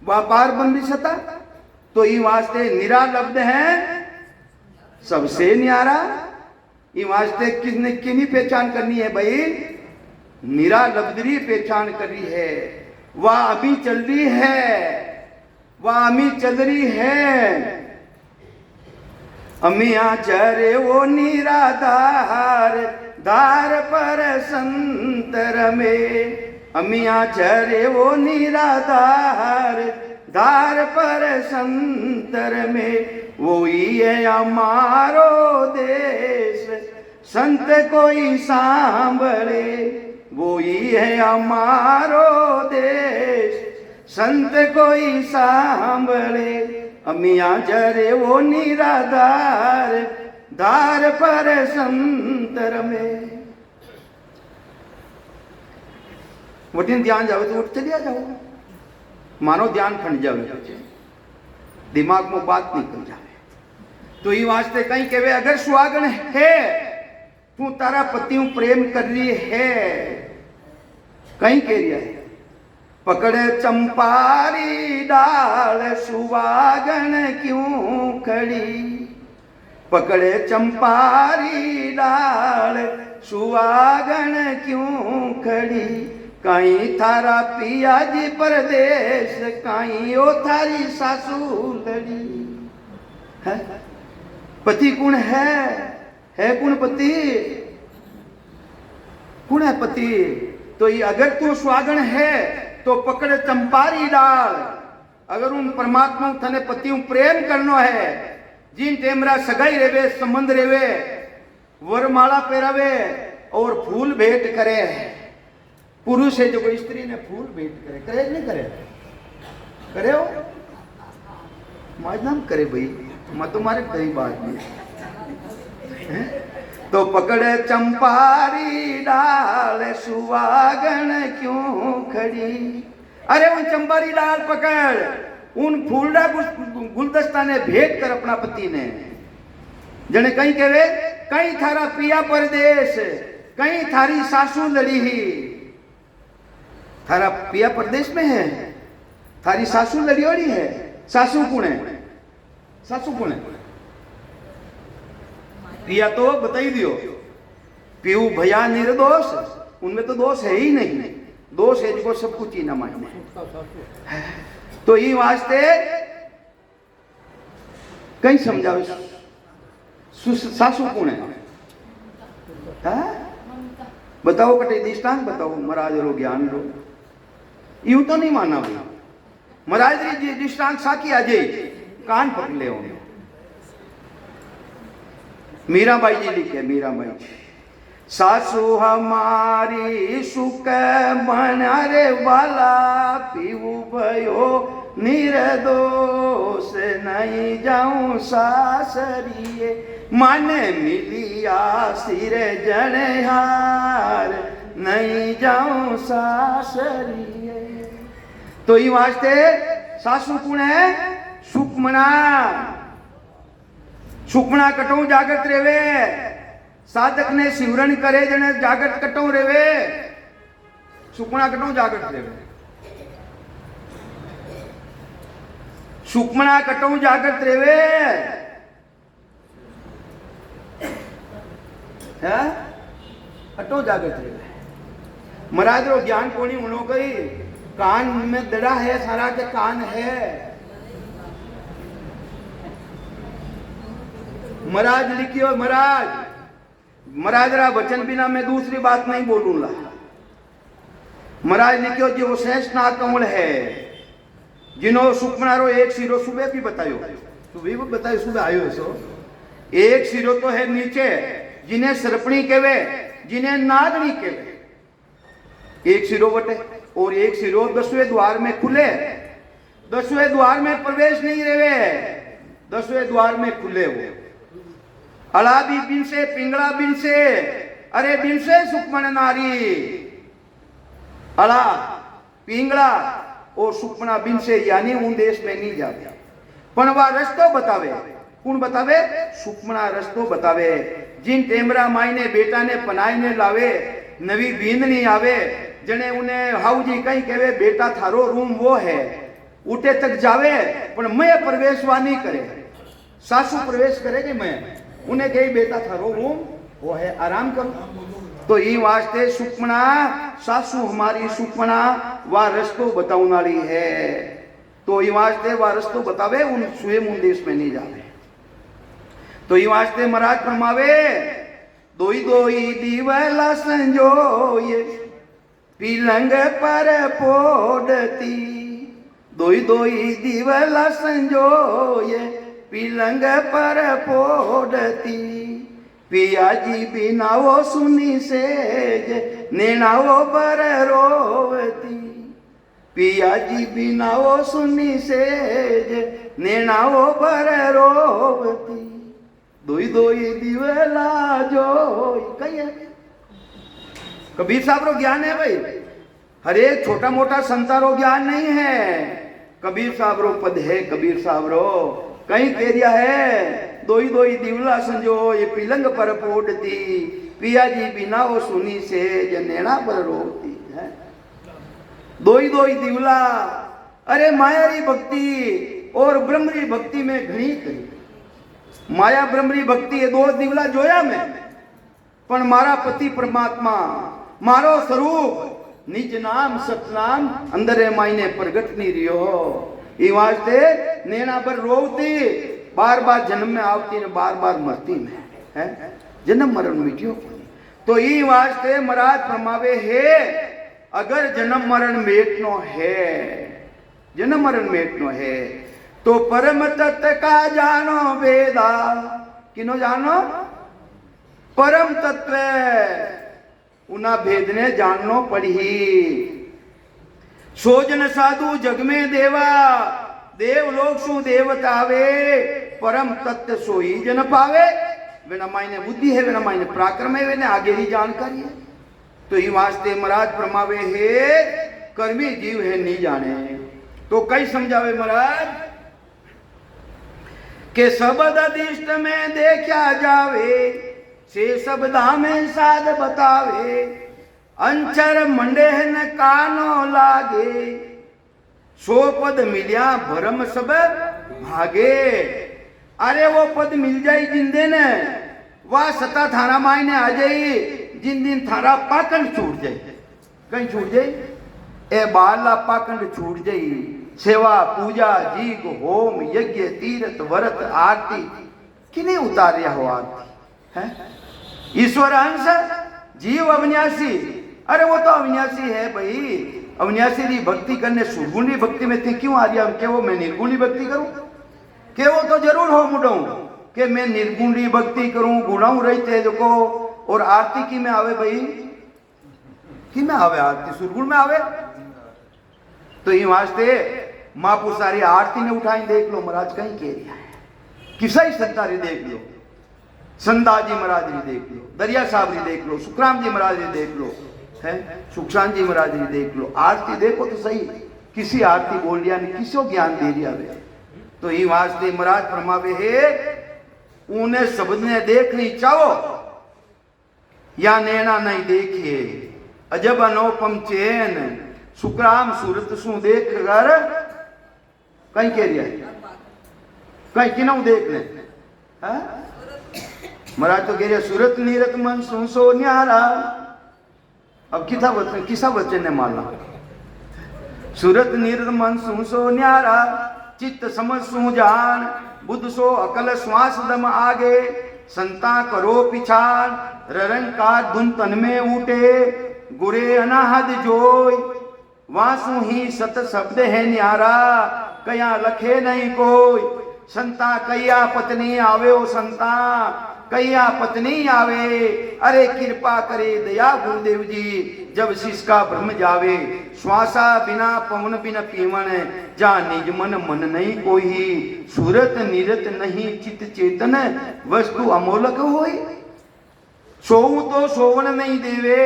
व्यापार बंदी सता तो ये वास्ते निरालब्ध है, सबसे न्यारा। ये वास्ते किसने किनी पहचान करनी है भाई? निरालब्धरी पहचान करी है। वह अभी चल रही है, वह अभी चल रही है। अमिया जरे वो निराधार धार पर संतर में, अमिया जरे वो निराधार धार पर संतर में, वो ही है हमारो देश संत कोई सांभळे, वो ही है हमारो देश संत कोई सांभळे, अमिया जरे वो निराधार धार पर संतर में। वटीन ध्यान जावे तो उठ चलिया जाओ, मानो ध्यान खंड जावे, दिमाग में बात निकल जावे। तो ये वास्ते कहीं कहवे अगर सुहागन है तू तारा पति प्रेम कर रही है, कहीं कह रही है पकड़े चंपारी डाल सुहागन क्यों खड़ी, पकड़े चंपारी डाल सुहागन क्यों खड़ी, कहीं थारा पिया जी परदेश कहीं ओ थारी सासू लड़ी है। पति कौन है कौन पति, कौन है पति? तो ये अगर तू सुहागन है तो पकड़ चंपारी डाल, अगर उन परमात्मा थने पति प्रेम करनो है, जिन टेमरा सगाई रेवे संबंध रेवे वरमाला पहरावे और फूल भेंट करे, पुरुष है जो कोई स्त्री ने फूल भेंट करे, करे नहीं करे, करे हो माजनाम करे भाई, मैं तुम्हारे गरीब आदमी है। तो पकड़े चंपारी डाल सुहागन क्यों खड़ी, अरे उन चंपारी डाल पकड़, उन फूलडा गुलदस्ता ने भेंट कर अपना पति ने, जने कहीं कहे कहीं थारा पिया परदेश कहीं थारी सासू लड़ी ही, थारा पिया परदेश में है, थारी सासू लड़ियोड़ी है। सासू कौन है? सासू कौन है? पिया तो बताई दियो, पीऊ भैया निर्दोष, उनमें तो दोष है ही नहीं, दोष है जिसको सब कुछ ही न माने। तो ये वास्ते कहीं समझावे सासू कौन है? बताओ कटे दृष्टांत बताओ, महाराज रो ज्ञान रो, यूं तो नहीं माना भाई। महाराज जी दृष्टांत साकी आजे कान पकड़ ले होंगे। मीराबाई जी लिखे, मीराबाई जी, सासू हमारी सुख बनारे वाला पीऊ भयो निर्दोष नहीं जाऊं सासरिए, माने मिलिया सिर जनेहार नहीं जाऊं सासरिए। तो ये वास्ते सासू कौन है? सुकमना, सुकमना कटो जागृत रेवे, साधक ने सिमरन करे जने जागृत कटो रेवे, सुकमना कटो जागृत रेवे, सुकमना कटो जागृत रेवे है, कटो जागृत रेवे। महाराज रो ज्ञान कोनी उनो गई, कान में दड़ा है सारा के कान है। महाराज लिखियो, महाराज रा वचन बिना मैं दूसरी बात नहीं बोलूंगा। महाराज लिखियो जो शेष ना कमल है, जिन्हों सुखमना रो एक सिरो सुबह भी बतायो, सुबह भी बतायो, सुबह आयो है सो एक सिरो तो है नीचे, जिन्हें सरपणी कहवे, जिन्हें नागनी कहवे, एक सिरो बटे और एक सिरो 10वें द्वार में खुले, 10वें द्वार में प्रवेश नहीं रेवे, 10वें द्वार में खुले हो। अला भी बिन से, पिंगला बिन से, अरे बिन से सुखमन नारी, अला पिंगला और सुखमना बिन से, यानी उन देश में नहीं जाते। पण वह रस्तो बतावे, कौन बतावे? सुखमना रस्तो बतावे। जिन टेमरा माई ने बेटा ने पनाई ने लावे, नवी बींद नहीं आवे, जने उन्हें हाउजी कहीं कहवे बेटा थारो रूम वो है, उठे तक जावे पर मैं प्रवेशवा नहीं करे, सासू प्रवेश करेगी, मैं उन्हें कही बेटा थारो रूम वो है, आराम करो। तो ये वास्ते सुखमना सासू हमारी सुखमना वह रस्तो बताऊनाली है। तो ये वास्ते वह रस्तो बतावे, उन स्वयं उन देश में नहीं जावे। तो ये वास्ते महाराज फरमावे दोई दोई दीवला संजोए पीलंग पर पोड़ती, दोई दोई दीवला संजोए पीलंग पर पोड़ती, पिया जी बिनावो सुनी सेज नेनावो बर रोवती, पिया जी बिनावो सुनी सेज नेनावो बर रोवती, दोई दोई दिवला जोई। कही है कबीर साहब रो ज्ञान है भाई, हर एक छोटा मोटा संतारो ज्ञान नहीं है। कबीर साहब रो पद है, कबीर साहब रो कहीं कह दिया है दोई दोई दिवला संजो ये पिलंग पर पोड़ती, पिया जी बिना वो सुनी से जनेना पर रोती है। दोई दोई दिवला, अरे मायारी भक्ति और ब्रह्मरी भक्ति में घनी करी। माया ब्रह्मरी भक्ति ये दो दिवला जोया मैं, पण मारा पति परमात्मा मारो स्वरूप निज नाम सतनाम अंदर मायने प्रगट नहीं रियो। ये वास्ते नैना पर रोवती, बार बार जन्म में आवती ने बार बार मरती में है, जन्म मरण मिटियो। तो ये वास्ते महाराज फरमावे है अगर जन्म मरण मेटनो है, जन्म मरण मेटनो है तो परम तत्व का जानो वेदा। किनो जानो? परम तत्व उना भेद ने जाननो पड़ी। सोजन साधु जग में देवा, देवलोक सु देवता आवे, परम तत्व सोई जन पावे। वेना मायने बुद्धि है, वेना मायने पराक्रम है, वेने आगे ही जानकारी है। तो ये वास्ते महाराज फरमावे है कर्मी जीव है नहीं जाने। तो कई समझावे महाराज के शब्द अधिष्ट में देखा जावे, से शब्दा में साध बतावे, अंचर मंडे न कानो लागे, सो पद मिलिया भरम सब भागे। अरे वो पद मिल जाई जिंदे ने, वह सता थारा मायने आ जाई जिन दिन थारा पाखंड छूट जाए। कहीं छूट जाए ए बाला पाखंड छूट जाई। सेवा पूजा जीग होम यज्ञ तीर्थ व्रत आरती किने उतारिया हो आरती है। ईश्वर अंश जीव अविनाशी, अरे वो तो अविनाशी है भाई। अविनाशी की भक्ति करने सुगुणी भक्ति में थे क्यों आ रहा? के वो मैं निर्गुणी भक्ति करूं? के वो तो जरूर हो मुडो कि मैं निर्गुणी भक्ति करूं, गुणाऊ रहते देखो। और आरती की में आवे भाई, कि में आवे आरती सुरगुण में आवे। तो ये वास्ते महापुर सारी आरती ने उठाई देख लो महाराज कहीं कह रहा है। किसा ही संतारी देख लो, संदा जी महाराज जी देख लो, दरिया साहब जी देख लो, सुखराम जी महाराज जी देख लो, है सुखशान जी महाराज जी देख लो। आरती देखो तो सही, किसी आरती बोल दिया नहीं, किसो ज्ञान दे दिया वे। तो ये वास्ते महाराज फरमावे है उन्हें शब्द ने देखनी चाहो या नैना नहीं देखिए, अजब अनोपम चैन सुखराम सूरत सु देख कर कहीं कह रहा है कहीं किनऊ देख ले महाराज। तो कह रहा सूरत नीरत मन सुसो न्यारा। अब किसा वचन ने मारना? सूरत नीरत मन सुसो न्यारा, चित्त समझ सु जान, बुद्ध सो अकल श्वास दम आगे, संता करो पिछान, ररंकार धुन तन में उठे, गुरे अनाहद जोय, वासु ही सत शब्द है न्यारा, कया लखे नहीं कोई। संता कया पत्नी आवे ओ संता, कया पत्नी आवे, अरे कृपा करे दया गुरुदेव जी, जब शिष का ब्रह्म जावे, श्वासा बिना पवन बिन पीवन, जा निज मन मन नहीं कोई, सूरत नीरत नहीं चित चेतन, वस्तु अमोलक होई। सोऊ तो सोवन नहीं देवे,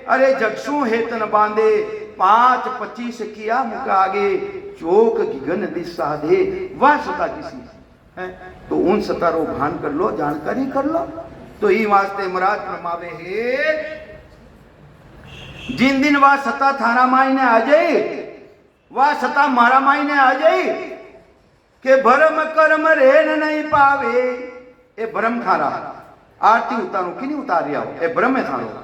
अरे जगसू हेतन बांधे, 5-25 किया मुख आगे, चोक गिगन दिशा दे, वह सता किसी है। तो उन सतारो भान कर लो, जानकारी कर लो। तो ये वास्ते महाराज फरमावे है जिन दिन वह सता थारा मायने आ जाए, वह सता मारा मायने आ जाए के भरम कर्म रेन नहीं पावे। ए भरम थारा आरती उतारो कि नहीं उतार रहा हो, ए भ्रम है थारो।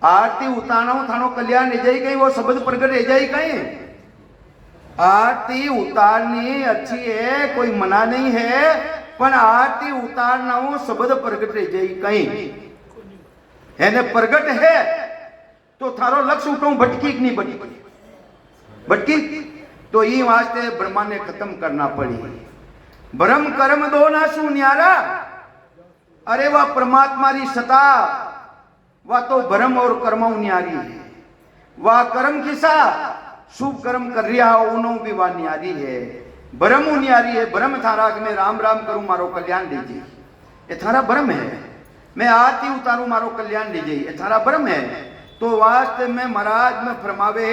आरती उतारो थानो कल्याण रह जाए कहीं, वो शब्द प्रगट रह जाए कहीं। आरती उतारनी अच्छी है, कोई मना नहीं है, પણ આરતી ઉતારનાઓ શબ્દ પ્રગટ રહી જાય કઈ એને પ્રગટ હે तो थारो लक्ष्य उठाऊं भटकी नहीं भटकी तो ये वास्ते ब्रह्मा ने खत्म करना पड़ी। ब्रह्म कर्म दो ना शू न्यारा, अरे वह परमात्मा री सता वह तो ब्रह्म और कर्म न्यारी है। वह कर्म किसा शुभ कर्म कर रिया हो उनो भी वह न्यारी है, ब्रह्म न्यारी है। ब्रह्म थारा कि मैं राम राम करूं मारो कल्याण लीजिए, ये थारा ब्रह्म है। मैं आरती उतारूं मारो कल्याण लीजिए, ये थारा ब्रह्म है। तो वास्तव में महाराज में फरमावे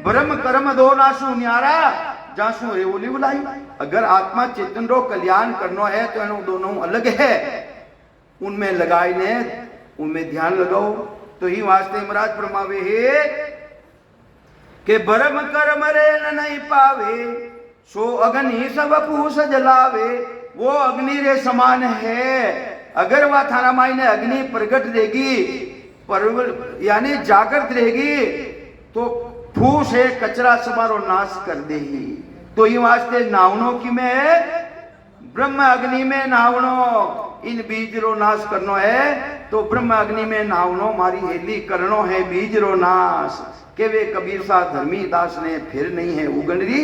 ब्रह्म कर्म दो नासु न्यारा जासु रेवली बुलाई। अगर आत्मा चेतन रो कल्याण करनो है तो इन दोनों अलग है, उनमें लगाई ने उनमें ध्यान लगाओ। तो ही वास्ते महाराज फरमावे है कि ब्रह्म कर्म रे न नहीं पावे सो अग्नि सब पूस जलावे। वो अग्नि रे समान है। अगर वह थारा माई ने अग्नि प्रगट देगी यानी जागृत रहेगी तो फूस है कचरा समारो नाश कर देगी। तो ये वास्ते नावनो की में ब्रह्म अग्नि में नावनो इन बीज रो नाश करनो है। तो ब्रह्म अग्नि में नावनो मारी हेली करनो है बीज रो नाश। के वे कबीर सा धर्मी दास ने फिर नहीं है उगंडरी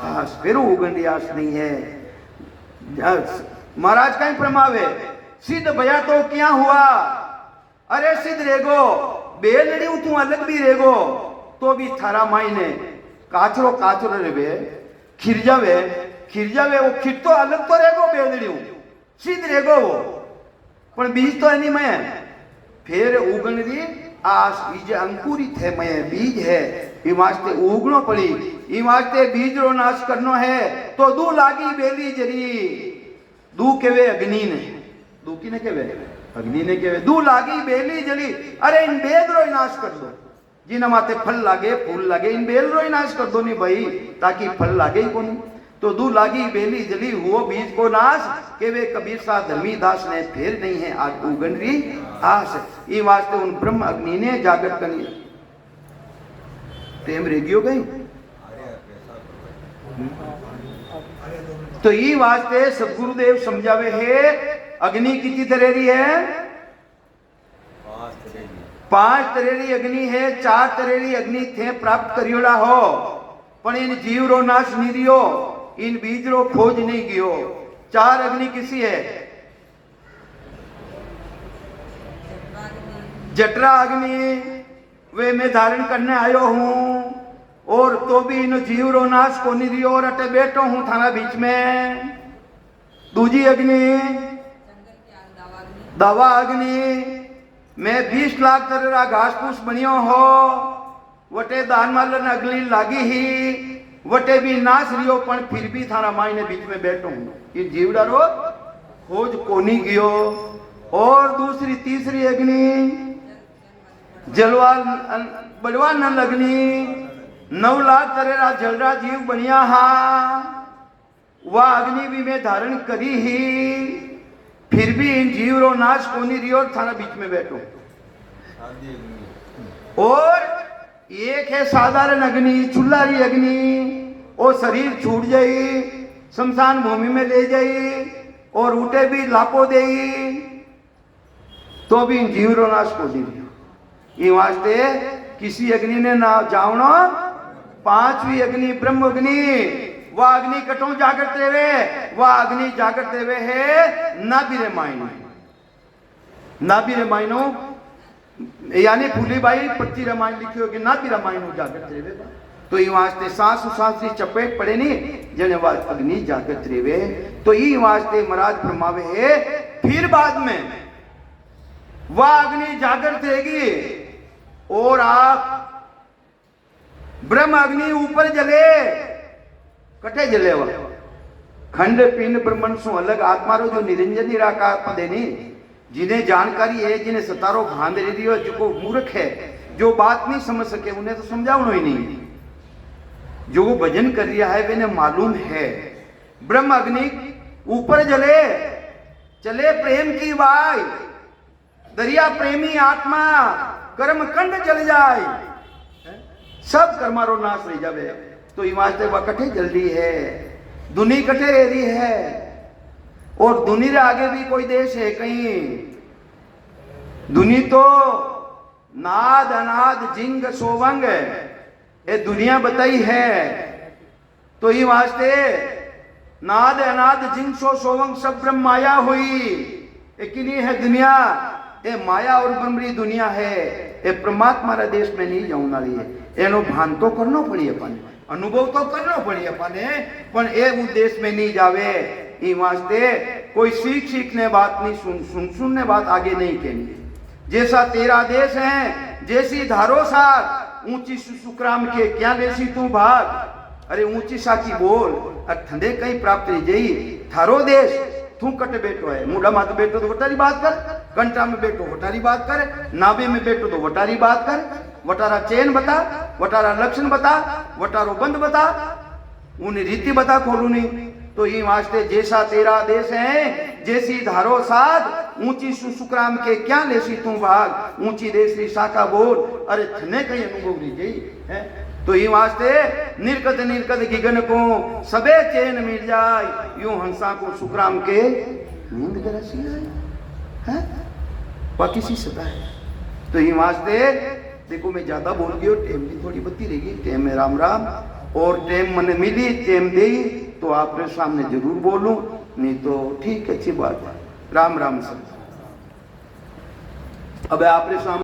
आस, फिर उगंडरी आस नहीं है। महाराज कहीं फरमावे सिद्ध भया तो क्या हुआ, अरे सिद्ध रेगो बेलड़ी तू अलग भी रेगो तो भी थारा माई ने काचरो काचरो रेवे खिर जावे वो खिर तो अलग तो रेगो बेलड़ी सिद्ध रेगो वो पण बीज तो एनी में फिर उगणरी आस बीज अंकुरित है मैं बीज है ई वास्ते उगणो पड़ी। ई वास्ते बीज रो नाश करनो है तो दू लागी बेली जरी। दू केवे अग्नि ने, दू की ने केवे अग्नि ने केवे दू लागी बेली जली। अरे इन बेल रो नाश कर दो, जिन माते फल लागे फूल लागे इन बेल रो नाश कर दो नहीं भाई ताकि फल लागे ही कोनी। तो दू लागी बेली जली हुओ बीज को नाश के वे कबीर सा धर्मी दास ने फिर नहीं है आज उगंडरी आस। ये वास्ते उन ब्रह्म अग्नि ने जागृत करनी तेम रेगियो गई। तो ये वास्ते सदगुरुदेव समझावे है अग्नि कितनी तरेरी है, 5 तरेरी अग्नि है। 4 तरेरी अग्नि थे प्राप्त करियोड़ा हो पण इन जीव रो नाश नहीं रियो, इन बीज रो खोज नहीं गियो। 4 अग्नि किसी है, जठरा अग्नि वे मैं धारण करने आयो हूं और तो भी इन जीव रो नाश को नहीं रियो और अटे बैठो हूं थाना बीच में। दूजी अग्नि दवा अग्नि मैं 20 लाख तरह घास फूस बनियो हो वटे दान मालन अगली लागी ही वटे भी नाश रियो पण फिर भी थारा माई ने बीच में बैठो हूं। ये जीवडारो खोज कोनी गियो। और दूसरी तीसरी अग्नि जलवा बलवा न लगनी 9 लाख तरह जलरा जीव बनिया हा वह अग्नि भी मैं धारण करी ही फिर भी इन जीव रो नाश कोनी रियो थाना बीच में बैठो। और एक है साधारण अग्नि चुल्हारी अग्नि, वो शरीर छूट जाई शमशान भूमि में ले जाई और उठे भी लापो दे तो भी इन जीव रो नाश कोनी रियो। ये वास्ते किसी अग्नि ने ना जावनो 5वीं अग्नि ब्रह्म अग्नि वह अग्नि कटो जागृत रेवे, वह अग्नि जागृत रेवे है नाभि मायनो। नाभि मायनो यानी फूलीबाई पच्ची रामायण लिखी होगी नाभि रामायण जागृत रेवे। तो ये वास्ते सांस सांस की चपेट पड़े नहीं जने वाज अग्नि जागृत रेवे। तो ये वास्ते महाराज फरमावे है फिर बाद में वह अग्नि जागृत रहेगी और आप ब्रह्म अग्नि ऊपर जले कटे जले वा खंड पिंड ब्रह्मंड सु अलग आत्मा रो जो निरंजन निराकार पदे नहीं जिन्हें जानकारी है जिन्हें सतारो भांद रही हो जो मूर्ख है जो बात नहीं समझ सके उन्हें तो समझाओ ही नहीं। जो वो भजन कर रहा है वे मालूम है ब्रह्म अग्नि ऊपर जले चले प्रेम की वाय दरिया प्रेमी आत्मा कर्म कंड जल जाए सब कर्मारो नाश रह जावे। तो वास्ते वह कठे जल्दी है दुनी कठे रही है और दुनिया रे आगे भी कोई देश है कहीं? दुनिया तो नाद अनाद जिंग सोवंग ये दुनिया बताई है। तो ये वास्ते नाद अनाद जिंग सो सोवंग सब ब्रह्म माया हुई। एक ही है दुनिया, ये माया और ब्रह्मरी दुनिया है। ये परमात्मा रे देश में नहीं जाऊं वाली है। एनो भान तो करनो पड़ी अपन, अनुभव तो करनो पड़ी अपने, पण ए उद्देश्य में नहीं जावे। ई वास्ते कोई सीख ने बात नहीं, सुन ने बात आगे नहीं कहनी। जैसा तेरा देश है, जैसी धारो सार ऊंची सुसुक्राम के क्या लेसी तू भाग। अरे ऊंची साकी बोल और ठंडे कहीं प्राप्त रही जई। थारो देश तू कट बैठो है, मुड़ा मात बैठो तो वटारी बात कर, कंटा में बैठो वटारी बात कर, नाभे में बैठो तो वटारी बात कर। वटारा चैन बता, वटारा लक्षण बता, वटारो बंद बता, उन्हें रीति बता खोलू नहीं। तो ये वास्ते जैसा तेरा देश है, जैसी धारो साध ऊंची सुसुक्राम के क्या लेसी तू भाग। ऊंची देश शाखा बोल, अरे थने कहीं अनुभव नहीं गई है। तो ये वास्ते निर्कत निर्कत गिगन को सबे चैन मिल जाए, यूं हंसा को सुक्राम के नींद गरसी है। बाकी सी सदा है। तो ये वास्ते देखो मैं ज्यादा बोल गई, टेम भी थोड़ी बत्ती रहेगी। टेम में राम राम, और टेम मन मिली टेम दे तो आपने सामने जरूर बोलूं, नहीं तो ठीक अच्छी बात है। राम राम सब। अब आपने सामने